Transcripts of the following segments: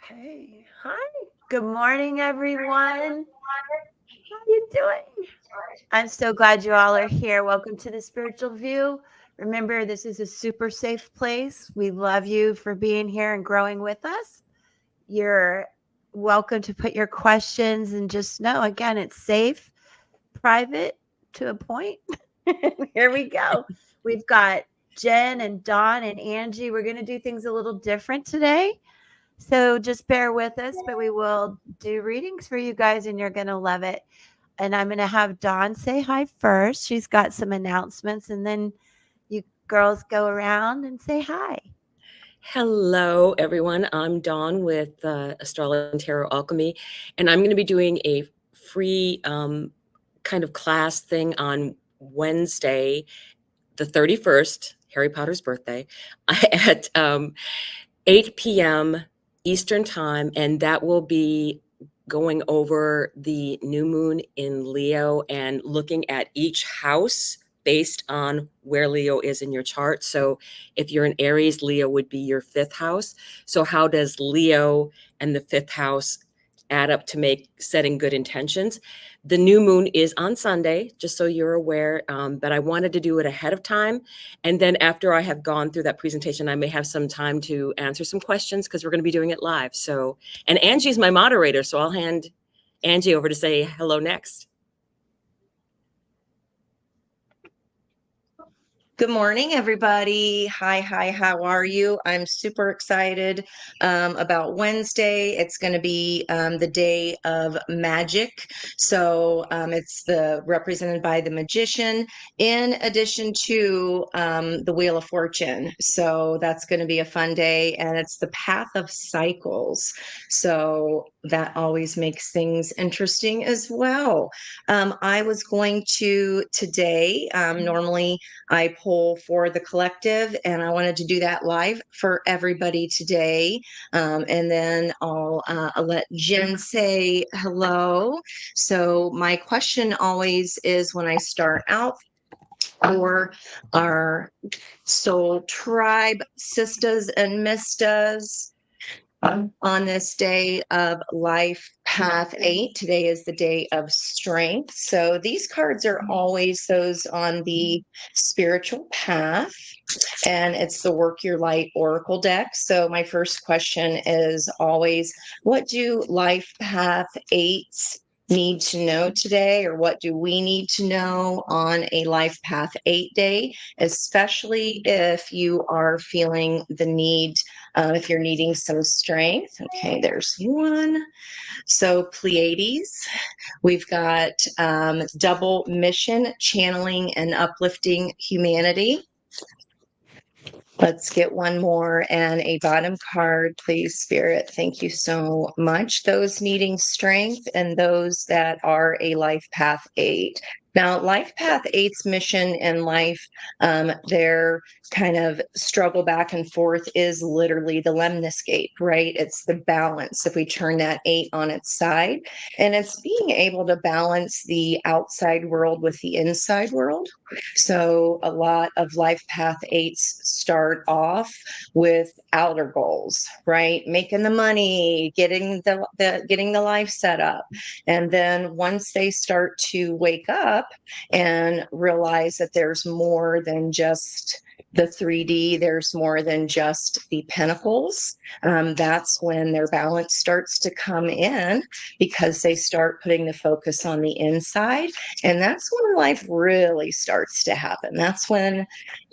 Okay. Hi. Good morning, everyone. How you doing? I'm so glad you all are here. Welcome to the Spiritual View. Remember, this is a super safe place. We love you for being here and growing with us. You're welcome to put your questions and just know, again, it's safe, private to a point. Here we go. We've got Jen and Dawn and Angie. We're going to do things a little different today. So just bear with us, but we will do readings for you guys and you're going to love it. And I'm going to have Dawn say hi first. She's got some announcements, and then you girls go around and say hi. Hello, everyone. I'm Dawn with Astrology and Tarot Alchemy, and I'm going to be doing a free kind of class thing on Wednesday, the 31st, Harry Potter's birthday, at 8 p.m. Eastern Time, and that will be going over the new moon in Leo and looking at each house based on where Leo is in your chart. So if you're in Aries, Leo would be your fifth house. So how does Leo and the fifth house add up to make setting good intentions? The new moon is on Sunday, just so you're aware, but I wanted to do it ahead of time. And then after I have gone through that presentation, I may have some time to answer some questions because we're going to be doing it live. So, and Angie's my moderator, so I'll hand Angie over to say hello next. Good morning, everybody. Hi, how are you? I'm super excited about Wednesday. It's going to be the day of magic. So it's represented by the magician in addition to the Wheel of Fortune. So that's going to be a fun day. And it's the path of cycles. So that always makes things interesting as well. I was going to today, normally I pull for the collective, and I wanted to do that live for everybody today. And then I'll let Jen say hello. So my question always is when I start out for our soul tribe sisters and misters, on this day of life path 8. Today is the day of strength. So these cards are always those on the spiritual path, and it's the Work Your Light Oracle deck. So my first question is always, what do life path 8s need to know today, or what do we need to know on a life path 8 day, especially if you are feeling the need, if you're needing some strength. Okay, there's one. So Pleiades, we've got double mission, channeling and uplifting humanity. Let's get one more and a bottom card, please, Spirit. Thank you so much. Those needing strength and those that are a life path 8. Now, life path 8's mission in life, their kind of struggle back and forth is literally the lemniscape, right? It's the balance. If we turn that 8 on its side, and it's being able to balance the outside world with the inside world. So a lot of life path 8s start off with outer goals, right? Making the money, getting the life set up. And then once they start to wake up and realize that there's more than just the 3D, there's more than just the pentacles. That's when their balance starts to come in, because they start putting the focus on the inside. And that's when life really starts to happen. That's when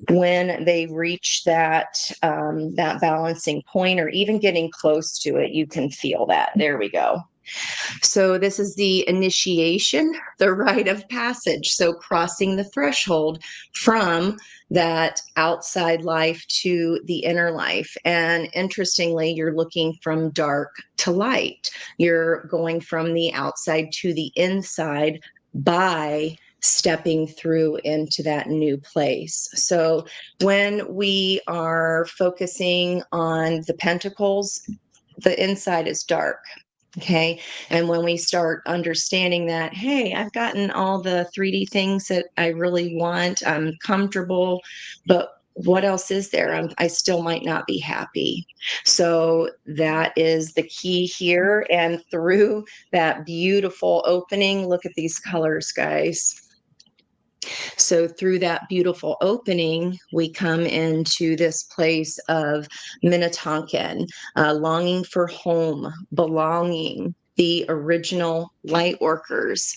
they reach that that balancing point, or even getting close to it, you can feel that. There we go. So this is the initiation, the rite of passage. So crossing the threshold from that outside life to the inner life. And interestingly, you're looking from dark to light. You're going from the outside to the inside by stepping through into that new place. So when we are focusing on the pentacles, the inside is dark. Okay. And when we start understanding that, hey, I've gotten all the 3D things that I really want, I'm comfortable, but what else is there? I still might not be happy. So that is the key here. And through that beautiful opening, look at these colors, guys. So through that beautiful opening, we come into this place of Minnetonkan, longing for home, belonging, the original light workers.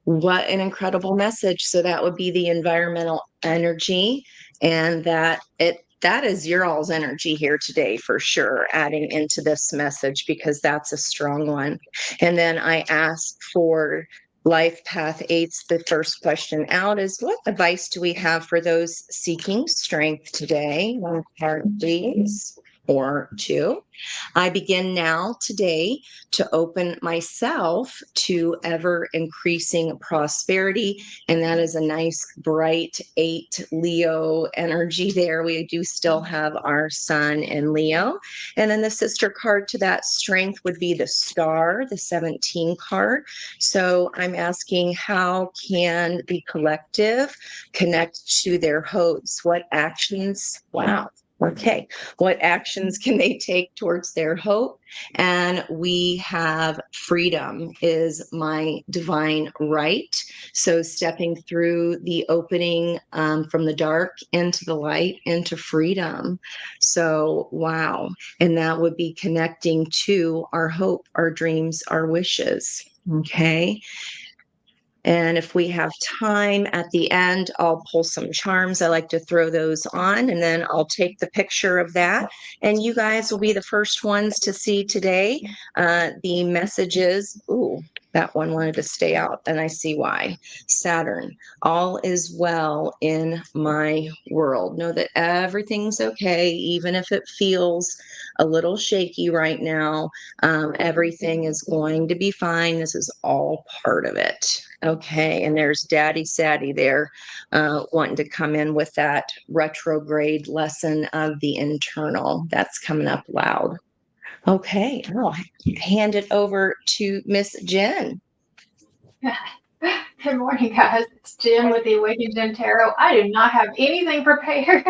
What an incredible message. So that would be the environmental energy, and that is your all's energy here today for sure, adding into this message because that's a strong one. And then I asked for Life Path 8's the first question out is what advice do we have for those seeking strength today? One card, please, or two. I begin now today to open myself to ever increasing prosperity. And that is a nice, bright 8 Leo energy there. We do still have our sun in Leo. And then the sister card to that strength would be the star, the 17 card. So I'm asking, how can the collective connect to their hopes? What actions? Wow. Okay. What actions can they take towards their hope? And we have freedom is my divine right. So stepping through the opening from the dark into the light into freedom. So, wow. And that would be connecting to our hope, our dreams, our wishes. Okay. And if we have time at the end, I'll pull some charms. I like to throw those on, and then I'll take the picture of that. And you guys will be the first ones to see today. The messages, ooh, that one wanted to stay out, and I see why. Saturn, all is well in my world. Know that everything's okay, even if it feels a little shaky right now. Everything is going to be fine. This is all part of it. Okay, and there's Daddy Saddy there wanting to come in with that retrograde lesson of the internal. That's coming up loud. Okay, I'll hand it over to Miss Jen. Good morning, guys. It's Jen with the Awakened Jen Tarot. I do not have anything prepared.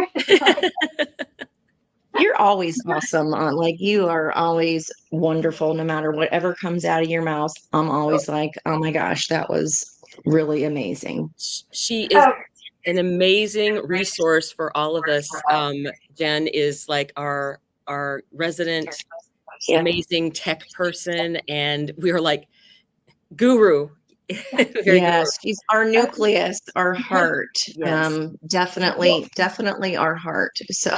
You're always awesome. Like you are always wonderful, no matter whatever comes out of your mouth. I'm always like, oh my gosh, that was really amazing. She is an amazing resource for all of us. Jen is like our resident amazing tech person, and we are like guru. Yes, she's our nucleus, our heart. Yes. Definitely our heart. So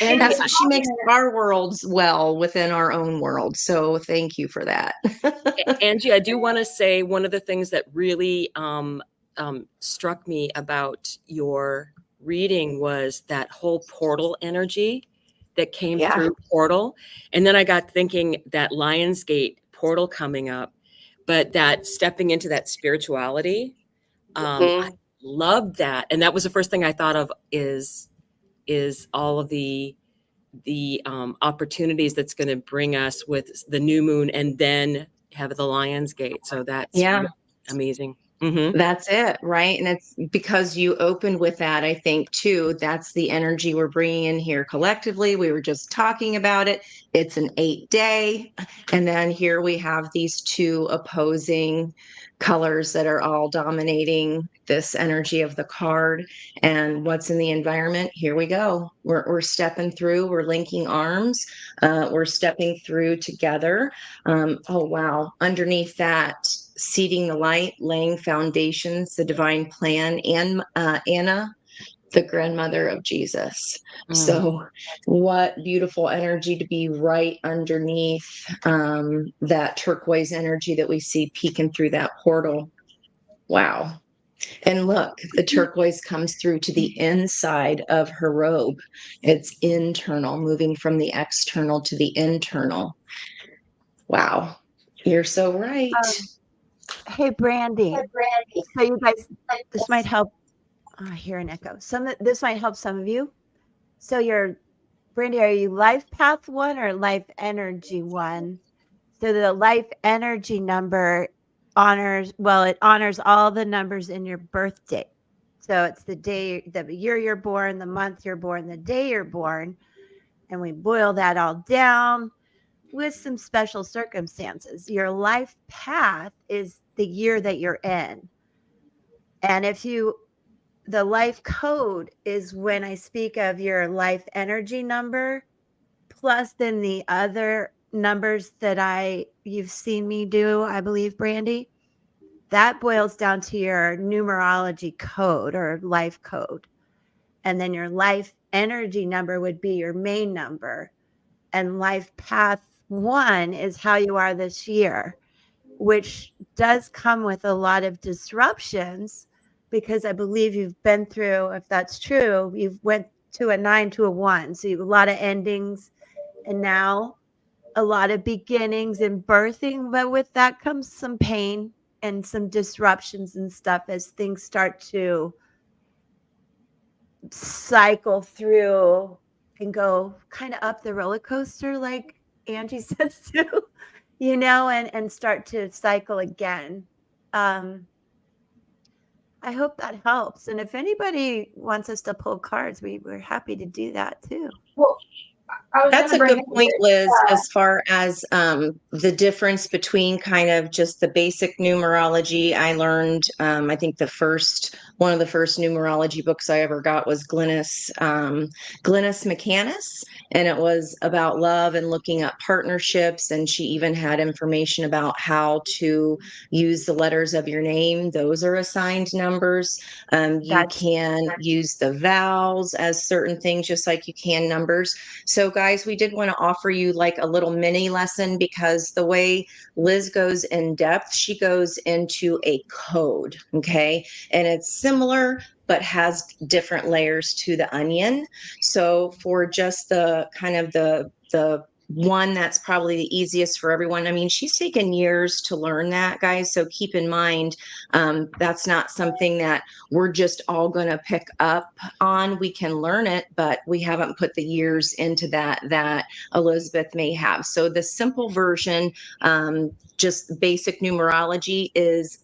And that's what she makes our worlds well within our own world. So thank you for that. Angie, I do want to say one of the things that really struck me about your reading was that whole portal energy that came through portal. And then I got thinking that Lionsgate portal coming up, but that stepping into that spirituality. I loved that. And that was the first thing I thought of is all of the opportunities that's going to bring us with the new moon and then have the Lionsgate. So that's really amazing. Mm-hmm. That's it, right? And it's because you opened with that, I think, too. That's the energy we're bringing in here collectively. We were just talking about it. It's an 8-day. And then here we have these two opposing colors that are all dominating this energy of the card. And what's in the environment? Here we go. We're stepping through, we're linking arms, we're stepping through together. Oh, wow. Underneath that, seeding the light, laying foundations, the divine plan, and Anna, the grandmother of Jesus. So, what beautiful energy to be right underneath that turquoise energy that we see peeking through that portal. Wow. And look, the turquoise comes through to the inside of her robe. It's internal, moving from the external to the internal. Wow. You're so right. Hey, Brandy. So you guys, this might help. I hear an echo. This might help some of you. So Brandy, are you life path 1 or life energy 1? So the life energy number honors all the numbers in your birth date. So it's the day, the year you're born, the month you're born, the day you're born. And we boil that all down with some special circumstances. Your life path is the year that you're in. And the life code is when I speak of your life energy number, plus then the other numbers that you've seen me do, I believe, Brandy. That boils down to your numerology code or life code. And then your life energy number would be your main number. And life path 1 is how you are this year, which does come with a lot of disruptions because I believe you've been through, if that's true, you've went to a 9 to a 1. So you have a lot of endings and now a lot of beginnings and birthing. But with that comes some pain and some disruptions and stuff as things start to cycle through and go kind of up the roller coaster, like Angie says too, and start to cycle again. I hope that helps. And if anybody wants us to pull cards, we're happy to do that too. Well, I was That's going to a bring good up point, Liz, that, as far as the difference between kind of just the basic numerology. I learned, I think one of the first numerology books I ever got was Glynis McCannis, and it was about love and looking at partnerships. And she even had information about how to use the letters of your name. Those are assigned numbers. You That's can use the vowels as certain things, just like you can numbers. So, guys, we did want to offer you like a little mini lesson because the way Liz goes in depth, she goes into a code, okay? And it's similar, but has different layers to the onion. So, for just the kind of the one that's probably the easiest for everyone. I mean, she's taken years to learn that, guys. So keep in mind, that's not something that we're just all going to pick up on. We can learn it, but we haven't put the years into that Elizabeth may have. So the simple version, just basic numerology, is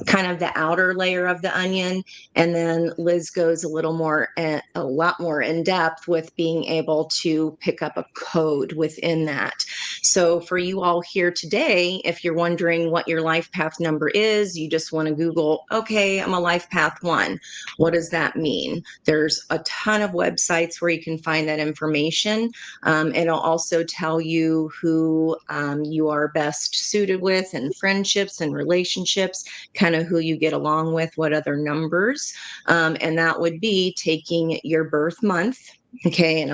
kind of the outer layer of the onion, and then Liz goes a lot more in depth with being able to pick up a code within that. So for you all here today, if you're wondering what your life path number is, you just want to Google, okay, I'm a life path 1. What does that mean? There's a ton of websites where you can find that information. It'll also tell you who you are best suited with in friendships and relationships, kind of who you get along with, what other numbers. And that would be taking your birth month. Okay, and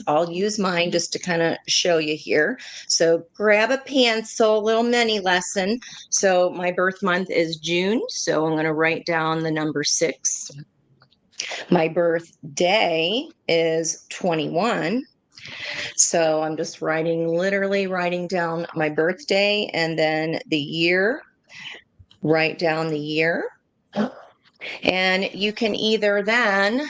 I'll use mine just to kind of show you here. So grab a pencil, little mini lesson. So my birth month is June, so I'm going to write down the number 6. My birthday is 21. So I'm just literally writing down my birthday and then the year. Write down the year. And you can either then,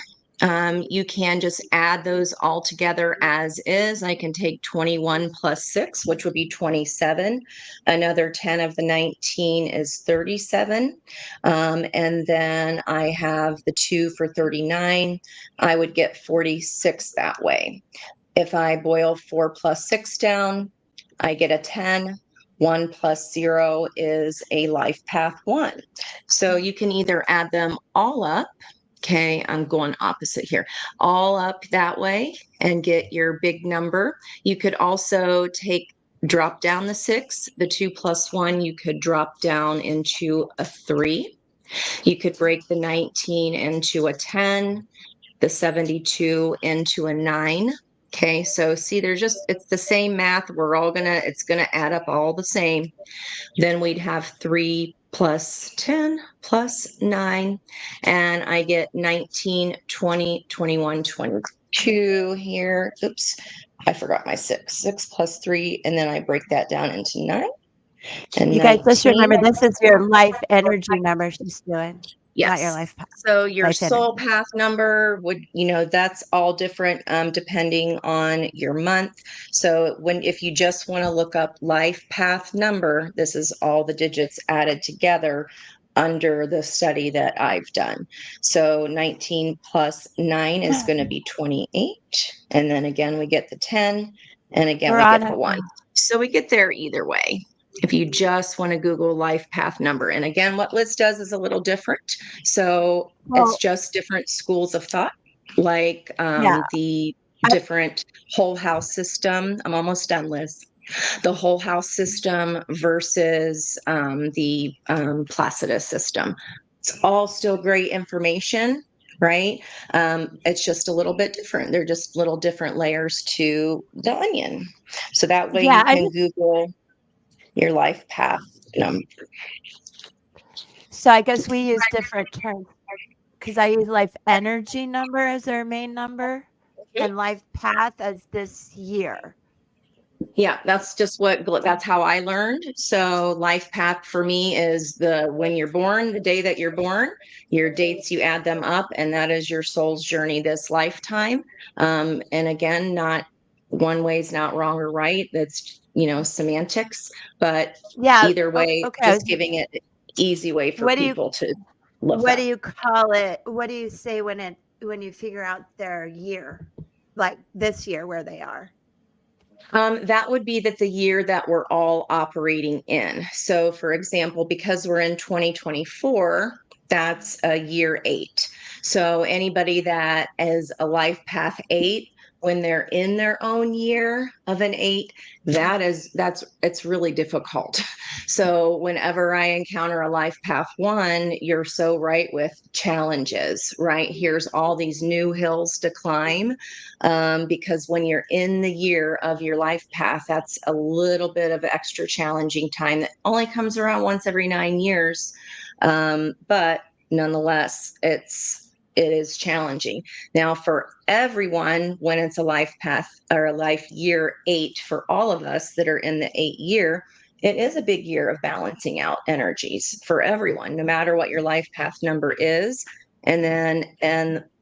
you can just add those all together as is. I can take 21 plus 6, which would be 27. Another 10 of the 19 is 37. And then I have the 2 for 39. I would get 46 that way. If I boil 4 plus 6 down, I get a 10. 1 plus 0 is a life path 1. So you can either add them all up. Okay, I'm going opposite here. All up that way and get your big number. You could also drop down the 6, the 2 plus 1, you could drop down into a 3. You could break the 19 into a 10, the 72 into a 9. Okay, so see, it's the same math. It's gonna add up all the same. Then we'd have 3 plus 10 plus 9, and I get 19, 20, 21, 22 here. Oops, I forgot my 6. 6 plus 3, and then I break that down into 9. And you guys, let's 19. remember this is your life energy number she's doing, not your Yes. life path. So your Life soul energy. path number that's all different depending on your month. So if you just want to look up life path number, this is all the digits added together. under the study that I've done. So 19 plus 9 is going to be 28. And then again, we get the 10. And again, we get the Veronica. 1. So we get there either way. If you just want to Google life path number. And again, what Liz does is a little different. So it's Well, just different schools of thought, like yeah. the I, different whole house system. I'm almost done, Liz. The whole house system versus the Placidus system. It's all still great information, right? It's just a little bit different. They're just little different layers to the onion. So that way yeah, you I can just Google your life path. so I guess we use different terms because I use life energy number as our main number and life path as this year. Yeah, that's just that's how I learned. So life path for me is the when you're born, the day that you're born, your dates, you add them up, and that is your soul's journey this lifetime. And again, not one way is not wrong or right. That's, semantics, but Yeah. either way, Okay. just giving it easy way for What do you people to look what do up. you call it? What do you say when you figure out their year, like this year where they are? That would be that the year that we're all operating in. So, for example, because we're in 2024, that's a year 8. So, anybody that is a life path 8, when they're in their own year of an 8, it's really difficult. So, whenever I encounter a life path 1, you're so right with challenges, right? Here's all these new hills to climb, because when you're in the year of your life path, that's a little bit of extra challenging time that only comes around once every 9 years. But nonetheless, it is challenging. Now, for everyone, when it's a life path or a life year 8, for all of us that are in the 8 year, it is a big year of balancing out energies for everyone, no matter what your life path number is. And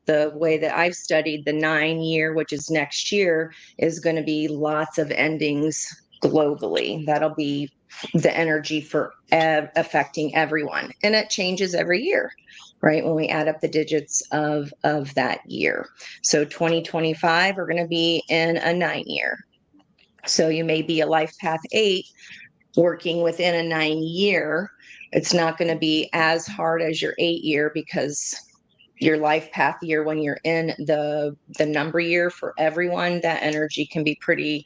the way that I've studied the 9 year, which is next year, is going to be lots of endings globally. That'll be the energy for affecting everyone. And it changes every year, right? When we add up the digits of that year. So 2025, we're going to be in a 9 year. So you may be a life path 8 working within a 9 year. It's not going to be as hard as your 8 year because your life path year, when you're in the number year, for everyone, that energy can be pretty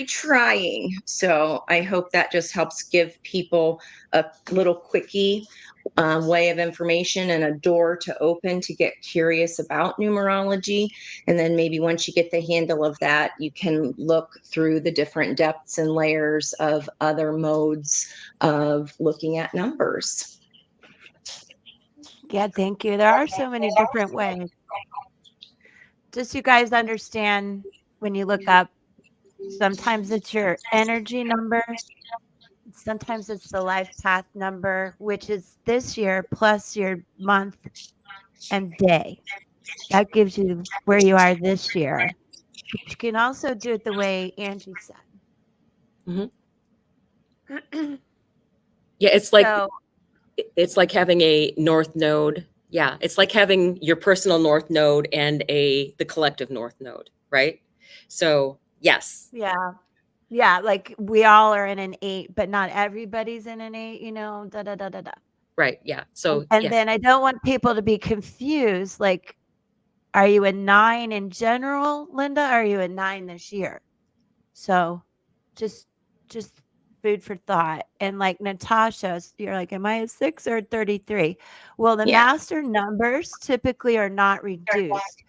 trying. So I hope that just helps give people a little quickie way of information and a door to open to get curious about numerology. And then maybe once you get the handle of that, you can look through the different depths and layers of other modes of looking at numbers. Yeah, thank you. There are so many different ways. Just so you guys understand when you look up, sometimes it's your energy number, sometimes it's the life path number, which is this year plus your month and day. That gives you where you are this year. But you can also do it the way Angie said. Mhm. Yeah, So, it's like having a north node. Yeah, it's like having your personal north node and the collective north node, right? So, yes. yeah. Yeah, like we all are in an 8, but not everybody's in an 8, da da da da da. Right, yeah. So, And yeah. then I don't want people to be confused. Like, are you a 9 in general, Linda? Or are you a 9 this year? So just just food for thought. And like Natasha, you're like, am I a 6 or a 33? Well, the Yeah. master numbers typically are not reduced.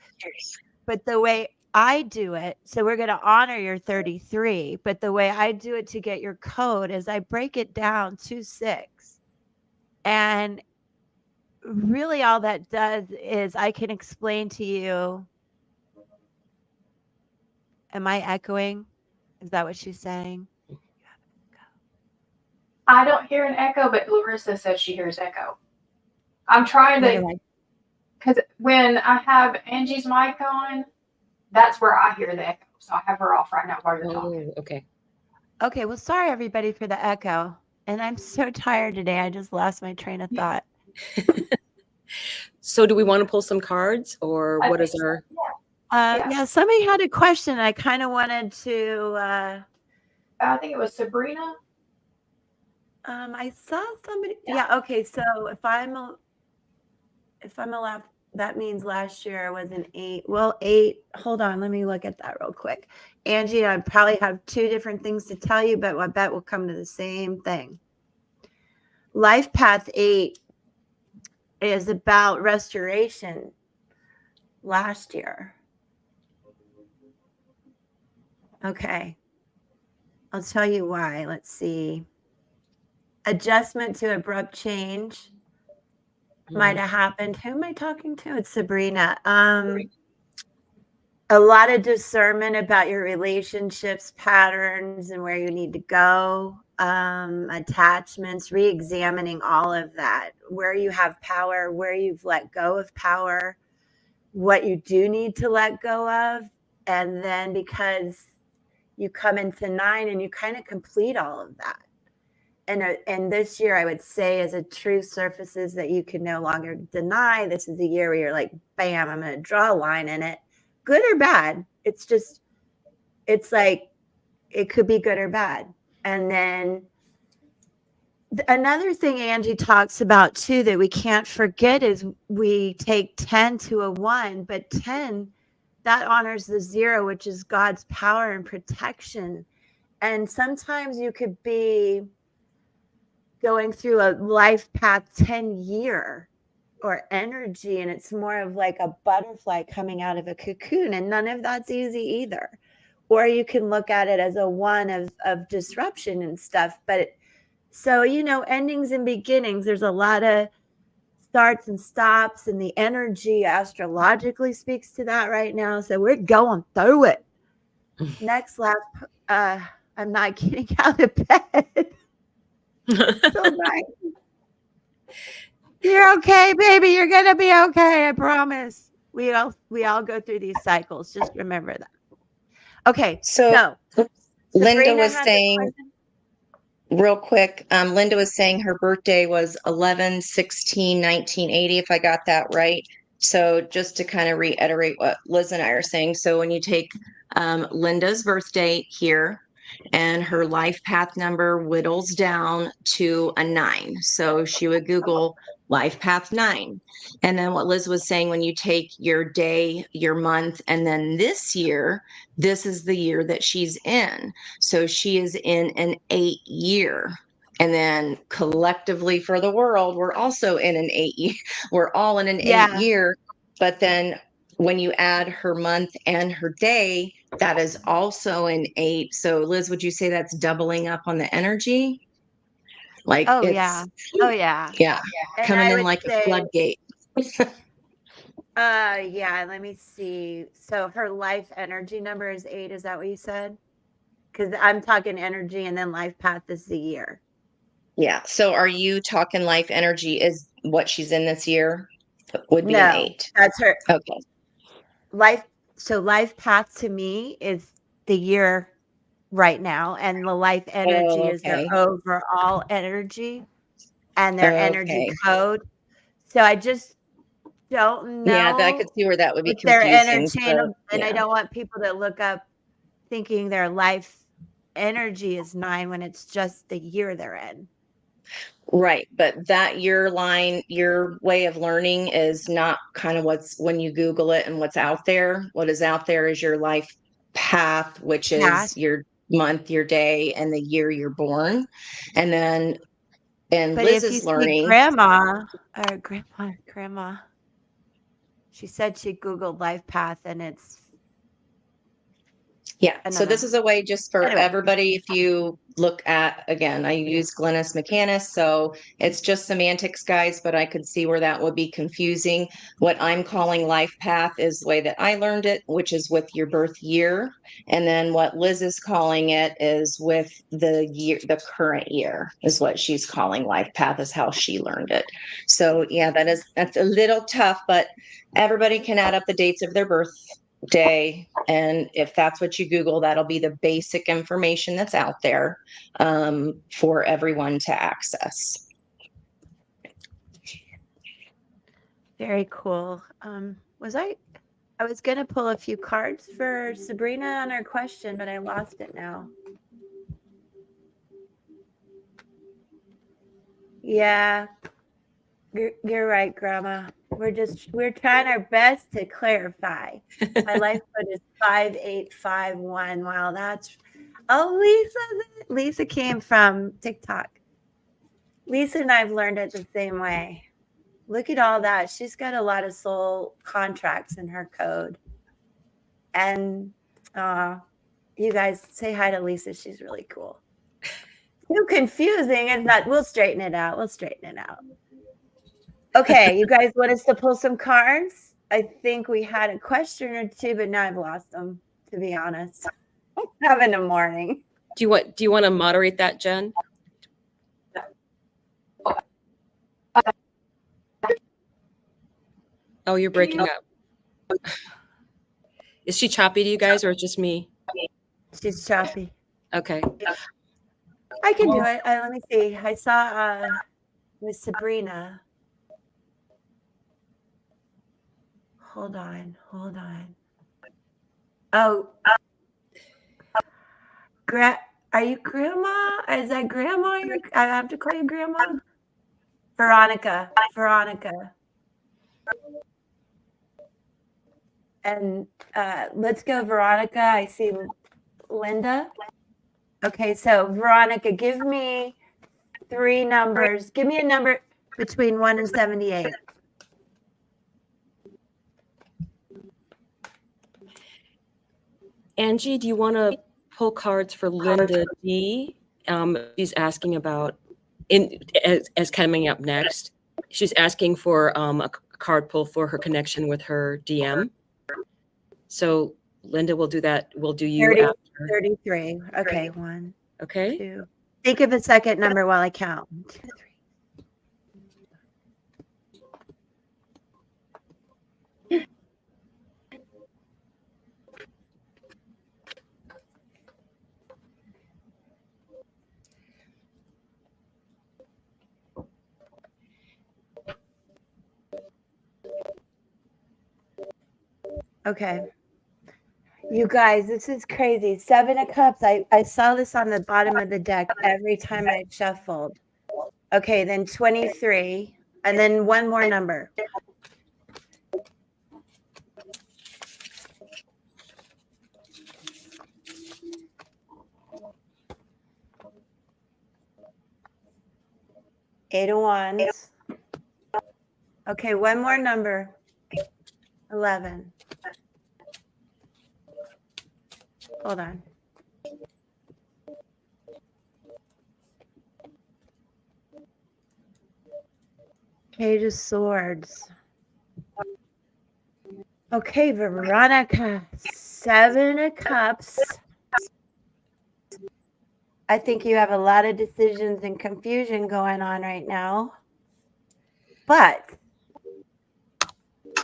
But the way I do it, so we're going to honor your 33, but the way I do it to get your code is I break it down to 6. And really all that does is I can explain to you. Am I echoing? Is that what she's saying? I don't hear an echo, but Larissa says she hears echo. I'm trying What to, do I? because when I have Angie's mic on, that's where I hear the echo. So I have her off right now while you're talking. Oh, okay. Okay, well, sorry everybody for the echo. And I'm so tired today. I just lost my train of thought. So do we want to pull some cards, or I what think is our? Yeah. Yeah, somebody had a question. I kind of wanted to. I think it was Sabrina. I saw somebody. Yeah. Yeah. Okay. So if I'm allowed, that means last year I was an 8. Well, 8. Hold on. Let me look at that real quick. Angie, I probably have 2 different things to tell you, but I bet we'll come to the same thing. Life Path 8 is about restoration last year. Okay. I'll tell you why. Let's see. Adjustment to abrupt change might have happened. Who am I talking to? It's Sabrina. A lot of discernment about your relationships, patterns, and where you need to go. Attachments, re-examining all of that. Where you have power, where you've let go of power, what you do need to let go of. And then because you come into 9 and you kind of complete all of that. And this year, I would say, as a truth surfaces that you can no longer deny. This is the year where you're like, bam, I'm going to draw a line in it, good or bad. It's just, it's like, it could be good or bad. And then another thing Angie talks about too that we can't forget is we take 10 to a 1, but 10, that honors the 0, which is God's power and protection. And sometimes you could be going through a life path 10 year or energy, and it's more of like a butterfly coming out of a cocoon, and none of that's easy either. Or you can look at it as a 1 of disruption and stuff. But so, endings and beginnings, there's a lot of starts and stops, and the energy astrologically speaks to that right now. So we're going through it. Next lap, I'm not getting out of bed. So nice. You're okay, baby. You're gonna be okay. I promise. We all go through these cycles. Just remember that. Okay, So Linda Sabrina was has a saying, question. real quick, Linda was saying her birthday was 11/16/1980, if I got that right. So just to kind of reiterate what Liz and I are saying. So when you take Linda's birthday here, and her life path number whittles down to a 9. So she would Google life path 9. And then what Liz was saying, when you take your day, your month, and then this year, this is the year that she's in. So she is in an 8 year. And then collectively for the world, we're also in an 8 year. We're all in an Yeah. 8 year. But then when you add her month and her day, that is also an 8. So Liz, would you say that's doubling up on the energy? Like Oh it's, yeah. Oh yeah. yeah, And coming I in would like a say, floodgate. yeah, let me see. So her life energy number is 8. Is that what you said? Because I'm talking energy, and then life path is the year. Yeah. So are you talking life energy is what she's in this year? Would be an No, 8. that's her Okay. life. So life path to me is the year right now, and the life energy Oh, is their okay. overall energy and their energy Okay. code. So I just don't Yeah, I know could see where that would be if they're confusing. So, interchangeable, and I yeah. don't want people to look up thinking their life energy is 9 when it's just the year they're in. Right. But that your line, your way of learning is not kind of what's when you Google it and what's out there. What is out there is your life path, which is Path. your month, your day, and the year you're born. And then in But if you Liz's see learning, grandma, she said she Googled life path and it's, yeah. I So don't know. this is a way just for Anyway, everybody. If you look at, again, I use Glennis McCannis, so it's just semantics, guys, but I could see where that would be confusing. What I'm calling life path is the way that I learned it, which is with your birth year. And then what Liz is calling it is with the year, the current year is what she's calling life path, is how she learned it. So yeah, that's a little tough, but everybody can add up the dates of their birth day. And if that's what you Google, that'll be the basic information that's out there for everyone to access. Very cool. I was going to pull a few cards for Sabrina on her question, but I lost it now. Yeah, you're right, Grandma. We're trying our best to clarify. My life code is 5851. Wow, that's Lisa came from TikTok. Lisa and I've learned it the same way. Look at all that. She's got a lot of soul contracts in her code. And you guys say hi to Lisa. She's really cool. Too confusing. It's not. We'll straighten it out. Okay, you guys want us to pull some cards? I think we had a question or two, but now I've lost them, to be honest. I'm having a morning. Do you want to moderate that, Jen? Oh, you're breaking up. Is she choppy to you guys, or it's just me? She's choppy. Okay. I can do it. Let me see. I saw with Sabrina. Hold on. Oh, are you Grandma? Is that Grandma? I have to call you Grandma? Veronica. And let's go, Veronica. I see Linda. Okay, so Veronica, give me 3 numbers. Give me a number between 1 and 78. Angie, do you want to pull cards for Linda D? She's asking about as coming up next. She's asking for a card pull for her connection with her DM. So Linda will do that. We'll do you 30, after. 33. Okay, 1. Okay. 2. Think of a second number while I count. 1, 2, 3. Okay. You guys, this is crazy. 7 of Cups. I saw this on the bottom of the deck every time I shuffled. Okay, then 23. And then one more number. Eight of Wands. Okay, one more number. 11. Hold on. Page of Swords. Okay, Veronica. 7 of Cups. I think you have a lot of decisions and confusion going on right now. But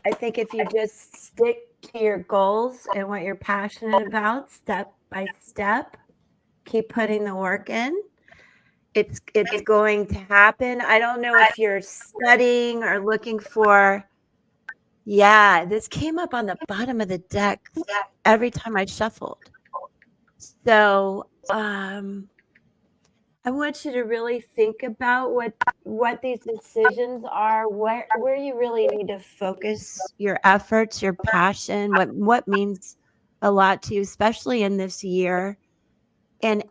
I think if you just stick to your goals and what you're passionate about, step by step, keep putting the work in, it's going to happen. I don't know if you're studying or looking for. Yeah, this came up on the bottom of the deck every time I shuffled. So I want you to really think about what these decisions are, where you really need to focus your efforts, your passion, what means a lot to you, especially in this year. And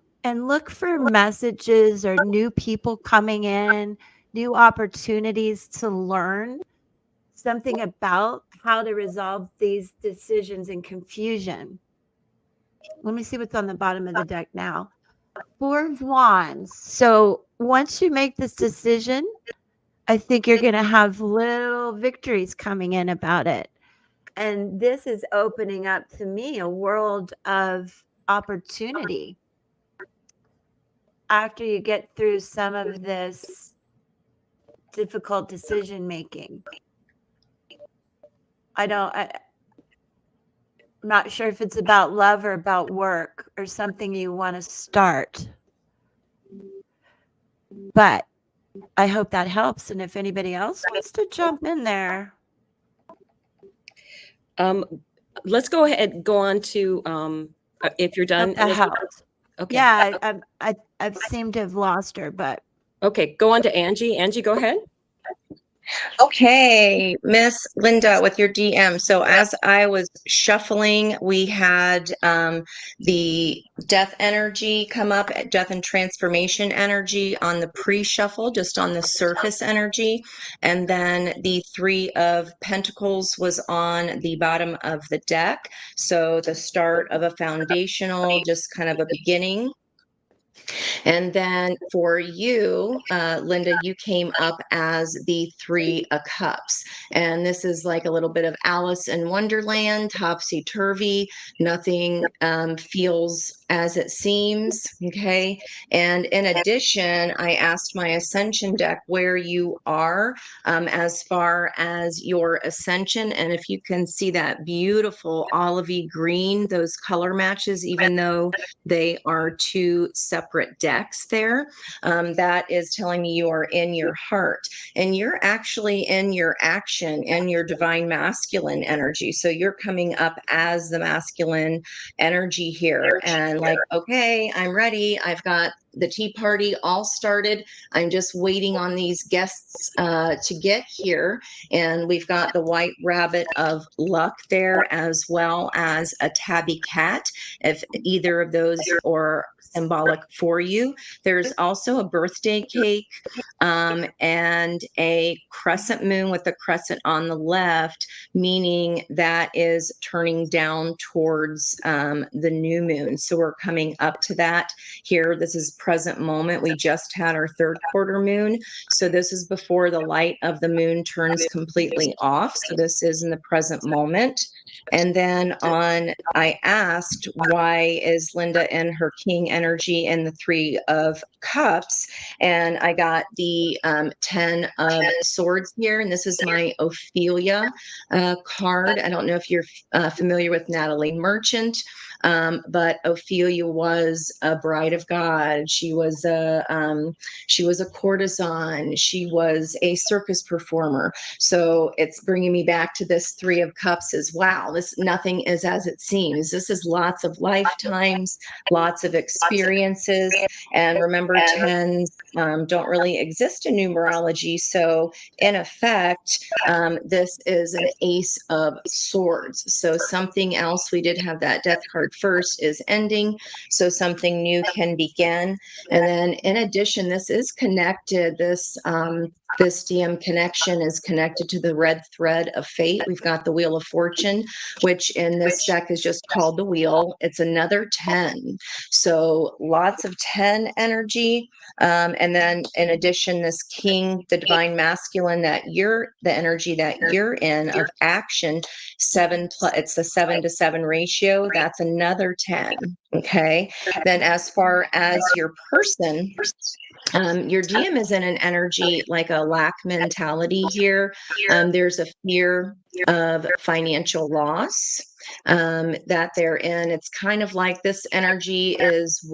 look for messages or new people coming in, new opportunities to learn something about how to resolve these decisions and confusion. Let me see what's on the bottom of the deck now. 4 of Wands. So once you make this decision, I think you're going to have little victories coming in about it. And this is opening up to me a world of opportunity after you get through some of this difficult decision making. I'm not sure if it's about love or about work or something you want to start. But I hope that helps. And if anybody else wants to jump in there. Let's go ahead, go on to, if you're done. Hope that helps. Okay. Yeah, I've seemed to have lost her, but Okay, go on to Angie. Angie, go ahead. Okay, Miss Linda, with your DM. So as I was shuffling, we had the death energy come up, death and transformation energy on the pre-shuffle, just on the surface energy. And then the Three of Pentacles was on the bottom of the deck. So the start of a foundational, just kind of a beginning. And then for you, Linda, you came up as the Three of Cups. And this is like a little bit of Alice in Wonderland, topsy turvy. Nothing feels as it seems. Okay. And in addition, I asked my Ascension deck where you are as far as your Ascension. And if you can see that beautiful olivey green, those color matches, even though they are two separate decks there. That is telling me you are in your heart and you're actually in your action and your divine masculine energy. So you're coming up as the masculine energy here and like, okay, I'm ready. I've got the tea party all started. I'm just waiting on these guests to get here. And we've got the white rabbit of luck there, as well as a tabby cat, if either of those are symbolic for you. There's also a birthday cake and a crescent moon with a crescent on the left, meaning that is turning down towards the new moon. So we're coming up to that here. This is present moment. We just had our third quarter moon. So this is before the light of the moon turns completely off. So this is in the present moment. And then I asked, why is Linda in her king energy and the Three of Cups? And I got the 10 of Swords here. And this is my Ophelia card. I don't know if you're familiar with Natalie Merchant. But Ophelia was a bride of God. She was a courtesan. She was a circus performer. So it's bringing me back to this Three of Cups as wow. This nothing is as it seems. This is lots of lifetimes, lots of experiences, and remember, tens don't really exist in numerology. So in effect, this is an Ace of Swords. So something else, we did have that death card first, is ending. So something new can begin. And then in addition, this is connected, this DM connection is connected to the red thread of fate. We've got the Wheel of Fortune, which in this deck is just called the Wheel. It's another 10. So lots of 10 energy. And then in addition, this King, the divine masculine, the energy that you're in of action, 7 plus, it's the 7 to 7 ratio. That's another 10. Okay. Then as far as your person, your DM is in an energy like a lack mentality here. There's a fear of financial loss that they're in. It's kind of like this energy is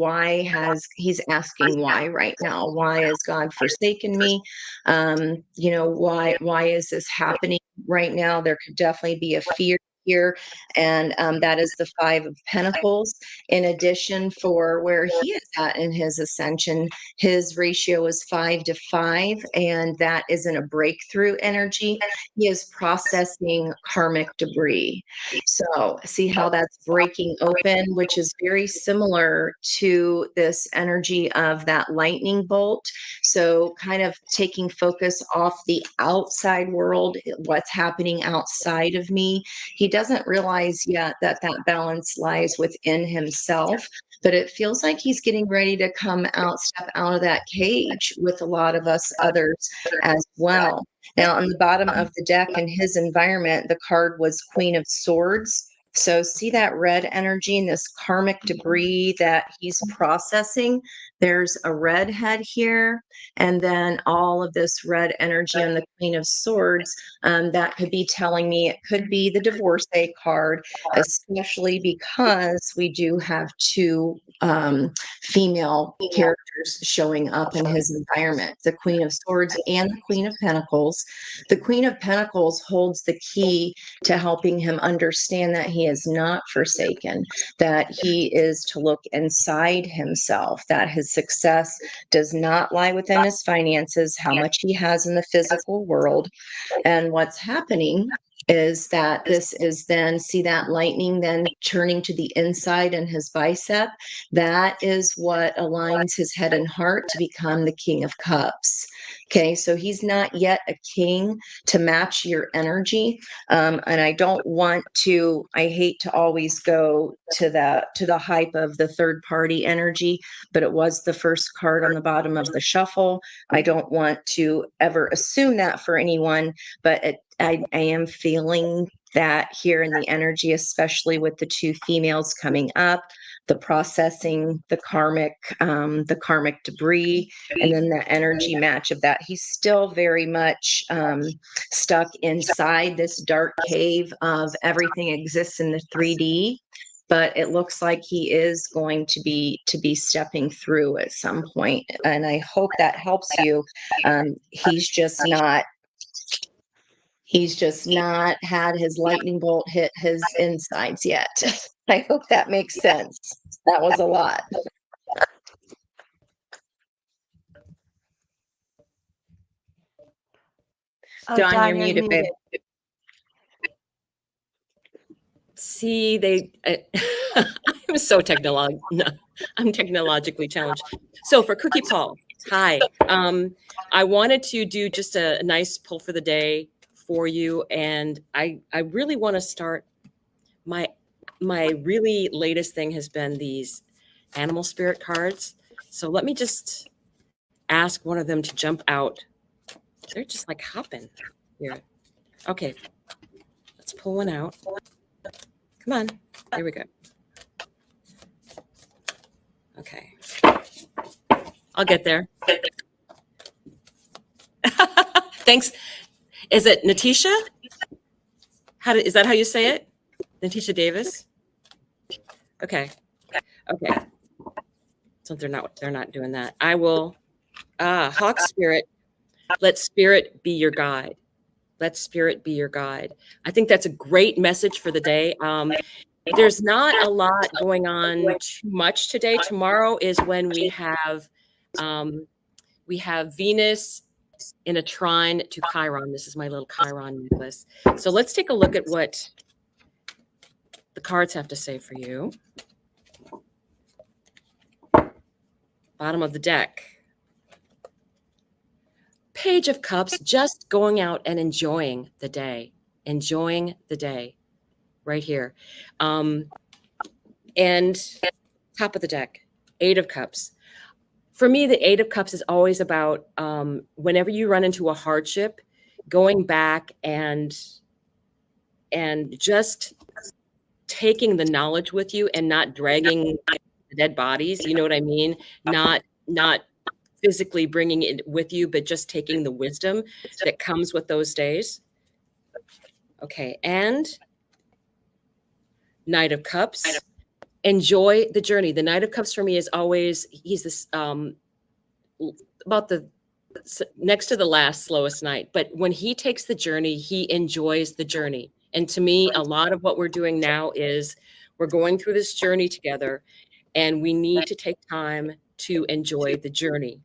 he's asking why right now? Why has God forsaken me? Why is this happening right now? There could definitely be a fear here. And that is the Five of Pentacles. In addition, for where he is at in his ascension, his ratio is 5 to 5, and that is in a breakthrough energy. He is processing karmic debris. So see how that's breaking open, which is very similar to this energy of that lightning bolt. So kind of taking focus off the outside world, what's happening outside of me. He doesn't realize yet that that balance lies within himself, but it feels like he's getting ready to step out of that cage with a lot of us others as well. Now, on the bottom of the deck in his environment, the card was Queen of Swords. So see that red energy and this karmic debris that he's processing. there's a red head here, and then all of this red energy on the Queen of Swords. That could be telling me it could be the divorcee card, especially because we do have two female characters showing up in his environment, the Queen of Swords and the Queen of Pentacles. The Queen of Pentacles holds the key to helping him understand that he is not forsaken, that he is to look inside himself, that his success does not lie within his finances, how much he has in the physical world. And what's happening is that this is then, see that lightning then turning to the inside in his bicep? That is what aligns his head and heart to become the King of Cups. Okay, so he's not yet a king to match your energy. And I don't want to, I hate to always go to the hype of the third party energy, but it was the first card on the bottom of the shuffle. I don't want to ever assume that for anyone, but I am feeling that here in the energy, especially with the two females coming up, the processing, the karmic debris, and then the energy match of that. He's still very much stuck inside this dark cave of everything exists in the 3D. But it looks like he is going to be stepping through at some point, and I hope that helps you. He's just not had his lightning bolt hit his insides yet. I hope that makes sense. That was a lot. Oh, Dawn, you're muted, babe. See, I'm so I'm technologically challenged. So for Cookie Paul, hi. I wanted to do just a nice pull for the day for you, and I really want to start. My really latest thing has been these animal spirit cards. So let me just ask one of them to jump out. They're just like hopping here. Okay, let's pull one out. Come on, there we go. Okay, I'll get there. Thanks. Is it Natisha? Is that how you say it? Natisha Davis? Okay. So they're not doing that. I will. Hawk Spirit. Let spirit be your guide. Let spirit be your guide. I think that's a great message for the day. There's not a lot going on too much today. Tomorrow is when we have Venus in a trine to Chiron. This is my little Chiron necklace. So let's take a look at what the cards have to say for you. Bottom of the deck. Page of Cups, just going out and enjoying the day. Enjoying the day. Right here. And top of the deck, Eight of Cups. For me, the Eight of Cups is always about whenever you run into a hardship, going back and just taking the knowledge with you and not dragging the dead bodies. You know what I mean? Not physically bringing it with you, but just taking the wisdom that comes with those days. Okay, and Knight of Cups. Enjoy the journey. The Knight of Cups for me is always, he's this about the next to the last slowest knight, but when he takes the journey, he enjoys the journey. And to me, a lot of what we're doing now is we're going through this journey together, and we need to take time to enjoy the journey.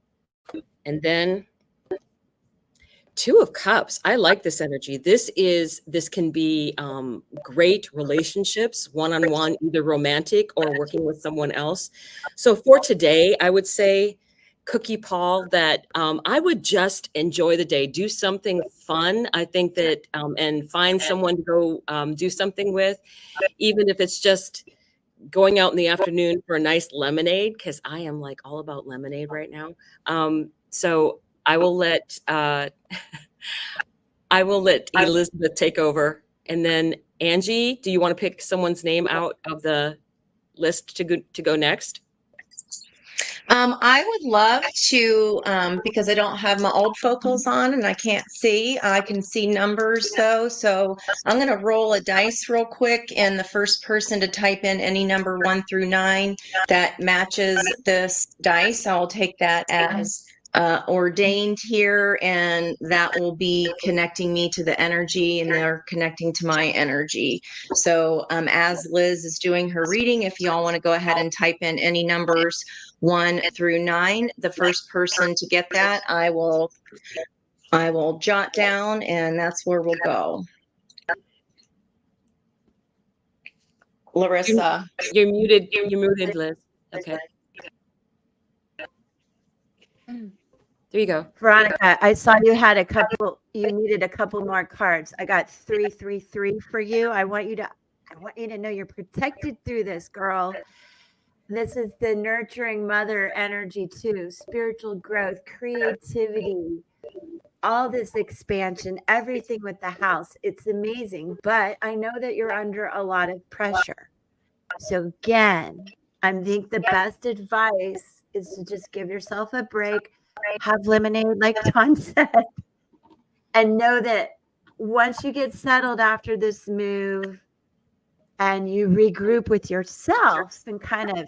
And then Two of Cups. I like this energy. This can be great relationships, one-on-one, either romantic or working with someone else. So for today, I would say, Cookie Paul, that I would just enjoy the day, do something fun. I think that, and find someone to go do something with, even if it's just going out in the afternoon for a nice lemonade, because I am like all about lemonade right now. So I will let Elizabeth take over, and then Angie, do you want to pick someone's name out of the list to go next? I would love to, because I don't have my old focals on and I can't see. I can see numbers though. So I'm going to roll a dice real quick, and the first person to type in any number 1 through 9 that matches this dice, I'll take that as ordained here, and that will be connecting me to the energy, and they're connecting to my energy. So as Liz is doing her reading, if y'all want to go ahead and type in any numbers 1 through 9, the first person to get that, I will jot down, and that's where we'll go. Larissa. You're muted. You're muted, Liz. Okay. There you go. Veronica, I saw you had you needed a couple more cards. I got 333 for you. I want you to know you're protected through this, girl. This is the nurturing mother energy too, spiritual growth, creativity, all this expansion, everything with the house. It's amazing, but I know that you're under a lot of pressure. So again, I think the best advice is to just give yourself a break, have lemonade, like Don said, and know that once you get settled after this move and you regroup with yourself and kind of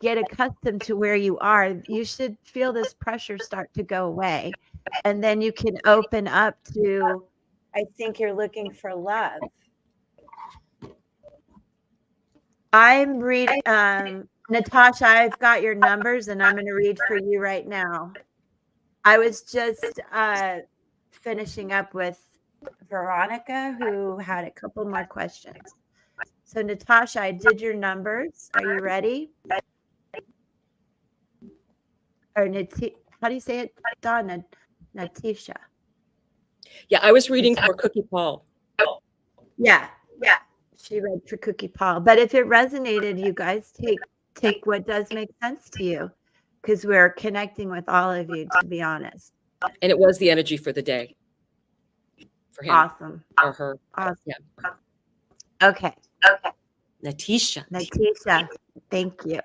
get accustomed to where you are, you should feel this pressure start to go away. And then you can open up to, I think you're looking for love. I'm reading, Natasha, I've got your numbers and I'm going to read for you right now. I was just finishing up with Veronica, who had a couple more questions. So Natasha, I did your numbers. Are you ready? Or how do you say it? Donna, Natisha. Yeah, I was reading for Cookie Paul. Yeah. She read for Cookie Paul. But if it resonated, you guys take what does make sense to you, because we're connecting with all of you, to be honest. And it was the energy for the day for him. Awesome. Or her. Awesome. Yeah. Okay. Natisha. Thank you.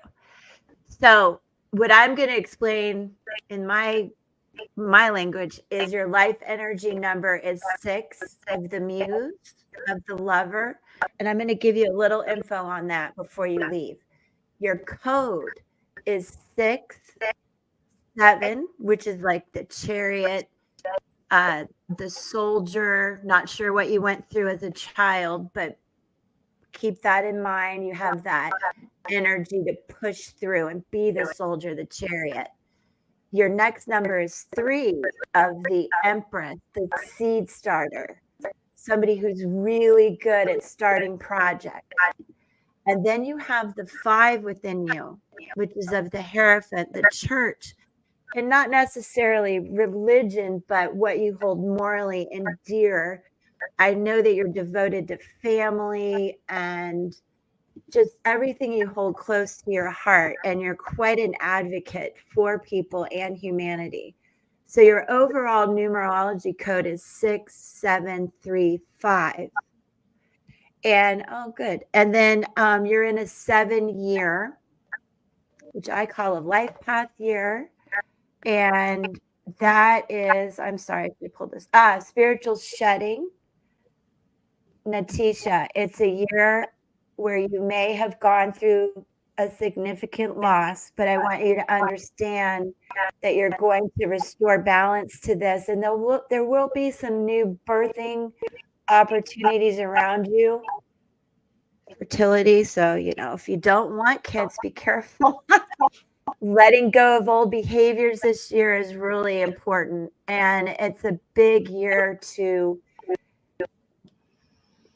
So what I'm going to explain in my language is your life energy number is 6 of the muse, of the lover. And I'm going to give you a little info on that before you leave. Your code is 6-7, which is like the chariot, the soldier. Not sure what you went through as a child, but keep that in mind. You have that energy to push through and be the soldier, the chariot. Your next number is 3 of the Empress, the seed starter, somebody who's really good at starting projects. And then you have the 5 within you, which is of the Hierophant, the church, and not necessarily religion, but what you hold morally and dear. I know that you're devoted to family and just everything you hold close to your heart, and you're quite an advocate for people and humanity. So your overall numerology code is 6735. And oh, good. And then you're in a 7-year, which I call a life path year. And that is, I'm sorry, if we pull this, spiritual shedding. Natisha, it's a year where you may have gone through a significant loss, but I want you to understand that you're going to restore balance to this, and there will be some new birthing opportunities around you. Fertility, so if you don't want kids, be careful. Letting go of old behaviors this year is really important, and it's a big year to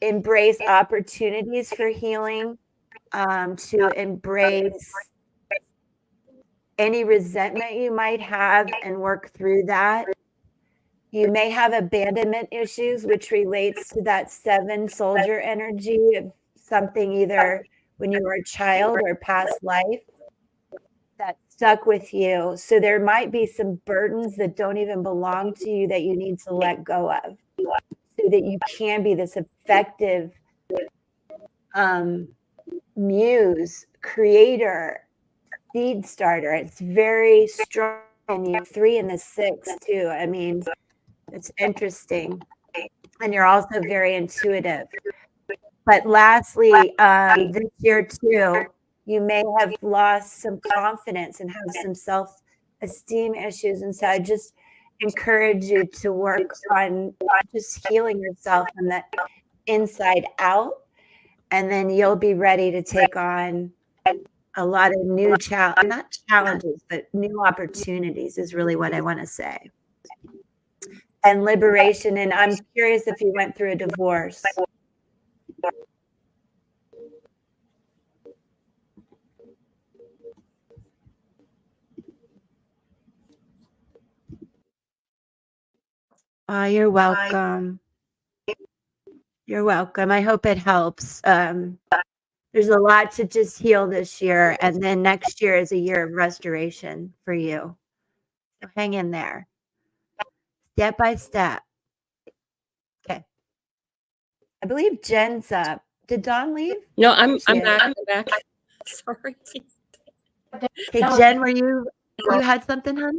embrace opportunities for healing, to embrace any resentment you might have and work through that. You may have abandonment issues, which relates to that 7 soldier energy of something either when you were a child or past life that stuck with you. So there might be some burdens that don't even belong to you that you need to let go of, so that you can be this effective muse, creator, seed starter. It's very strong, and you have 3 and the 6 too. I mean, it's interesting. And you're also very intuitive. But lastly, this year too, you may have lost some confidence and have some self-esteem issues. And so I just encourage you to work on just healing yourself from the inside out. And then you'll be ready to take on a lot of new not challenges, but new opportunities is really what I want to say. And liberation. And I'm curious if you went through a divorce. You're welcome. You're welcome. I hope it helps. There's a lot to just heal this year, and then next year is a year of restoration for you. So hang in there, step by step. Okay. I believe Jen's up. Did Dawn leave? No, I'm She is. back. I'm back. Sorry. Okay, Jen, were you had something, hon?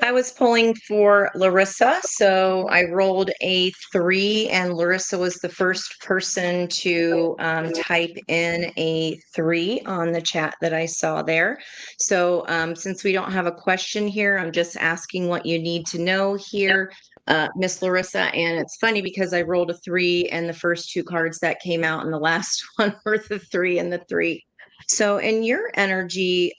I was pulling for Larissa, so I rolled a 3, and Larissa was the first person to type in a 3 on the chat that I saw there. So since we don't have a question here, I'm just asking what you need to know here, Miss Larissa. And it's funny because I rolled a 3, and the first 2 cards that came out, and the last one were the 3 and the 3. So in your energy,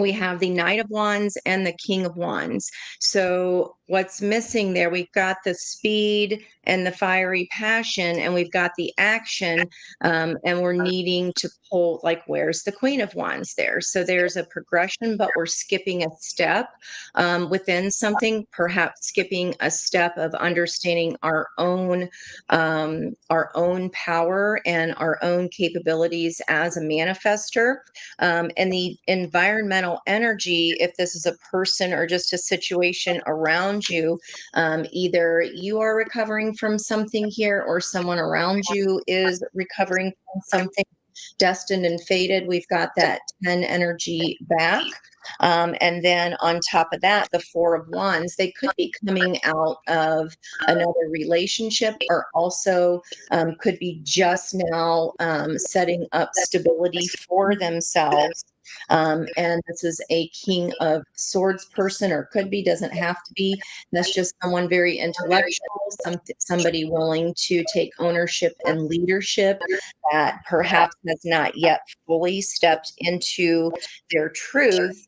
we have the Knight of Wands and the King of Wands. So what's missing there? We've got the speed and the fiery passion, and we've got the action, and we're needing to pull, like, where's the Queen of Wands there? So there's a progression, but we're skipping a step within something, perhaps skipping a step of understanding our own power and our own capabilities as a manifester. And the environmental energy, if this is a person or just a situation around you, either you are recovering from something here or someone around you is recovering from something. Destined and fated, we've got that 10 energy back. And then on top of that, the 4 of Wands, they could be coming out of another relationship, or also could be just now setting up stability for themselves. And this is a King of Swords person, or could be, doesn't have to be. That's just someone very intellectual, somebody willing to take ownership and leadership that perhaps has not yet fully stepped into their truth.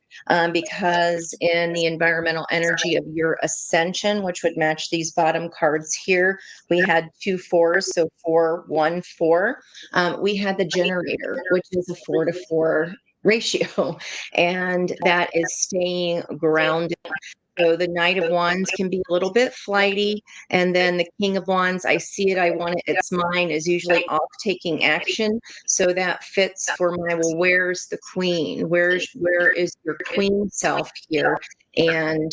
Because in the environmental energy of your ascension, which would match these bottom cards here, we had 2 4s, so 4 1 4. We had the generator, which is a 4 to 4 ratio, and that is staying grounded. So the Knight of Wands can be a little bit flighty, and then the King of Wands, I see it, I want it, it's mine, is usually off taking action. So that fits for my, well, where's the Queen? Where is your Queen self here? And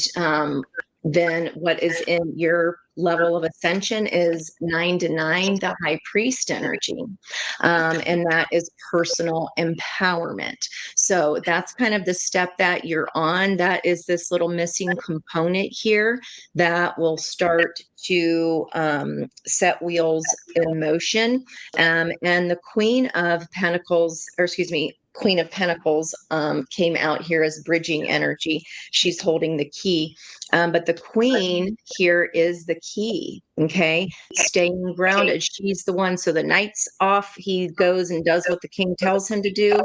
then what is in your level of ascension is 9 to 9, the High Priest energy. And that is personal empowerment. So that's kind of the step that you're on. That is this little missing component here that will start to set wheels in motion. And the Queen of Pentacles, or excuse me, Queen of Pentacles came out here as bridging energy. She's holding the key. But the Queen here is the key, okay? Staying grounded. She's the one. So the Knight's off. He goes and does what the King tells him to do.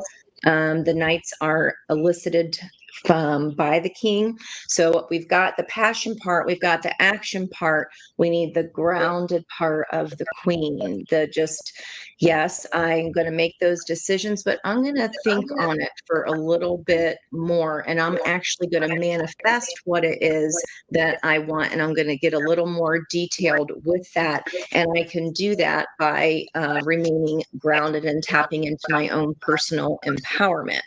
The Knights are elicited by the King. So we've got the passion part, we've got the action part, we need the grounded part of the Queen. The just, yes, I'm going to make those decisions, but I'm going to think on it for a little bit more, and I'm actually going to manifest what it is that I want, and I'm going to get a little more detailed with that. And I can do that by remaining grounded and tapping into my own personal empowerment.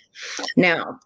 Now,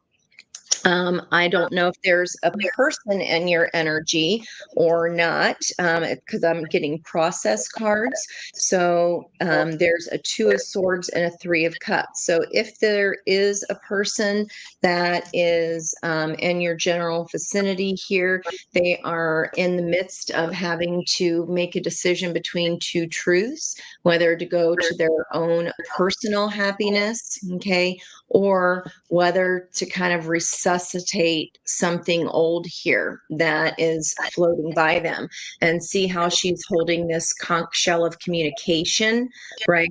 I don't know if there's a person in your energy or not, because I'm getting process cards. So there's a Two of Swords and a Three of Cups. So if there is a person that is in your general vicinity here, they are in the midst of having to make a decision between two truths, whether to go to their own personal happiness, okay, or whether to kind of resuscitate something old here that is floating by them, and see how she's holding this conch shell of communication, right?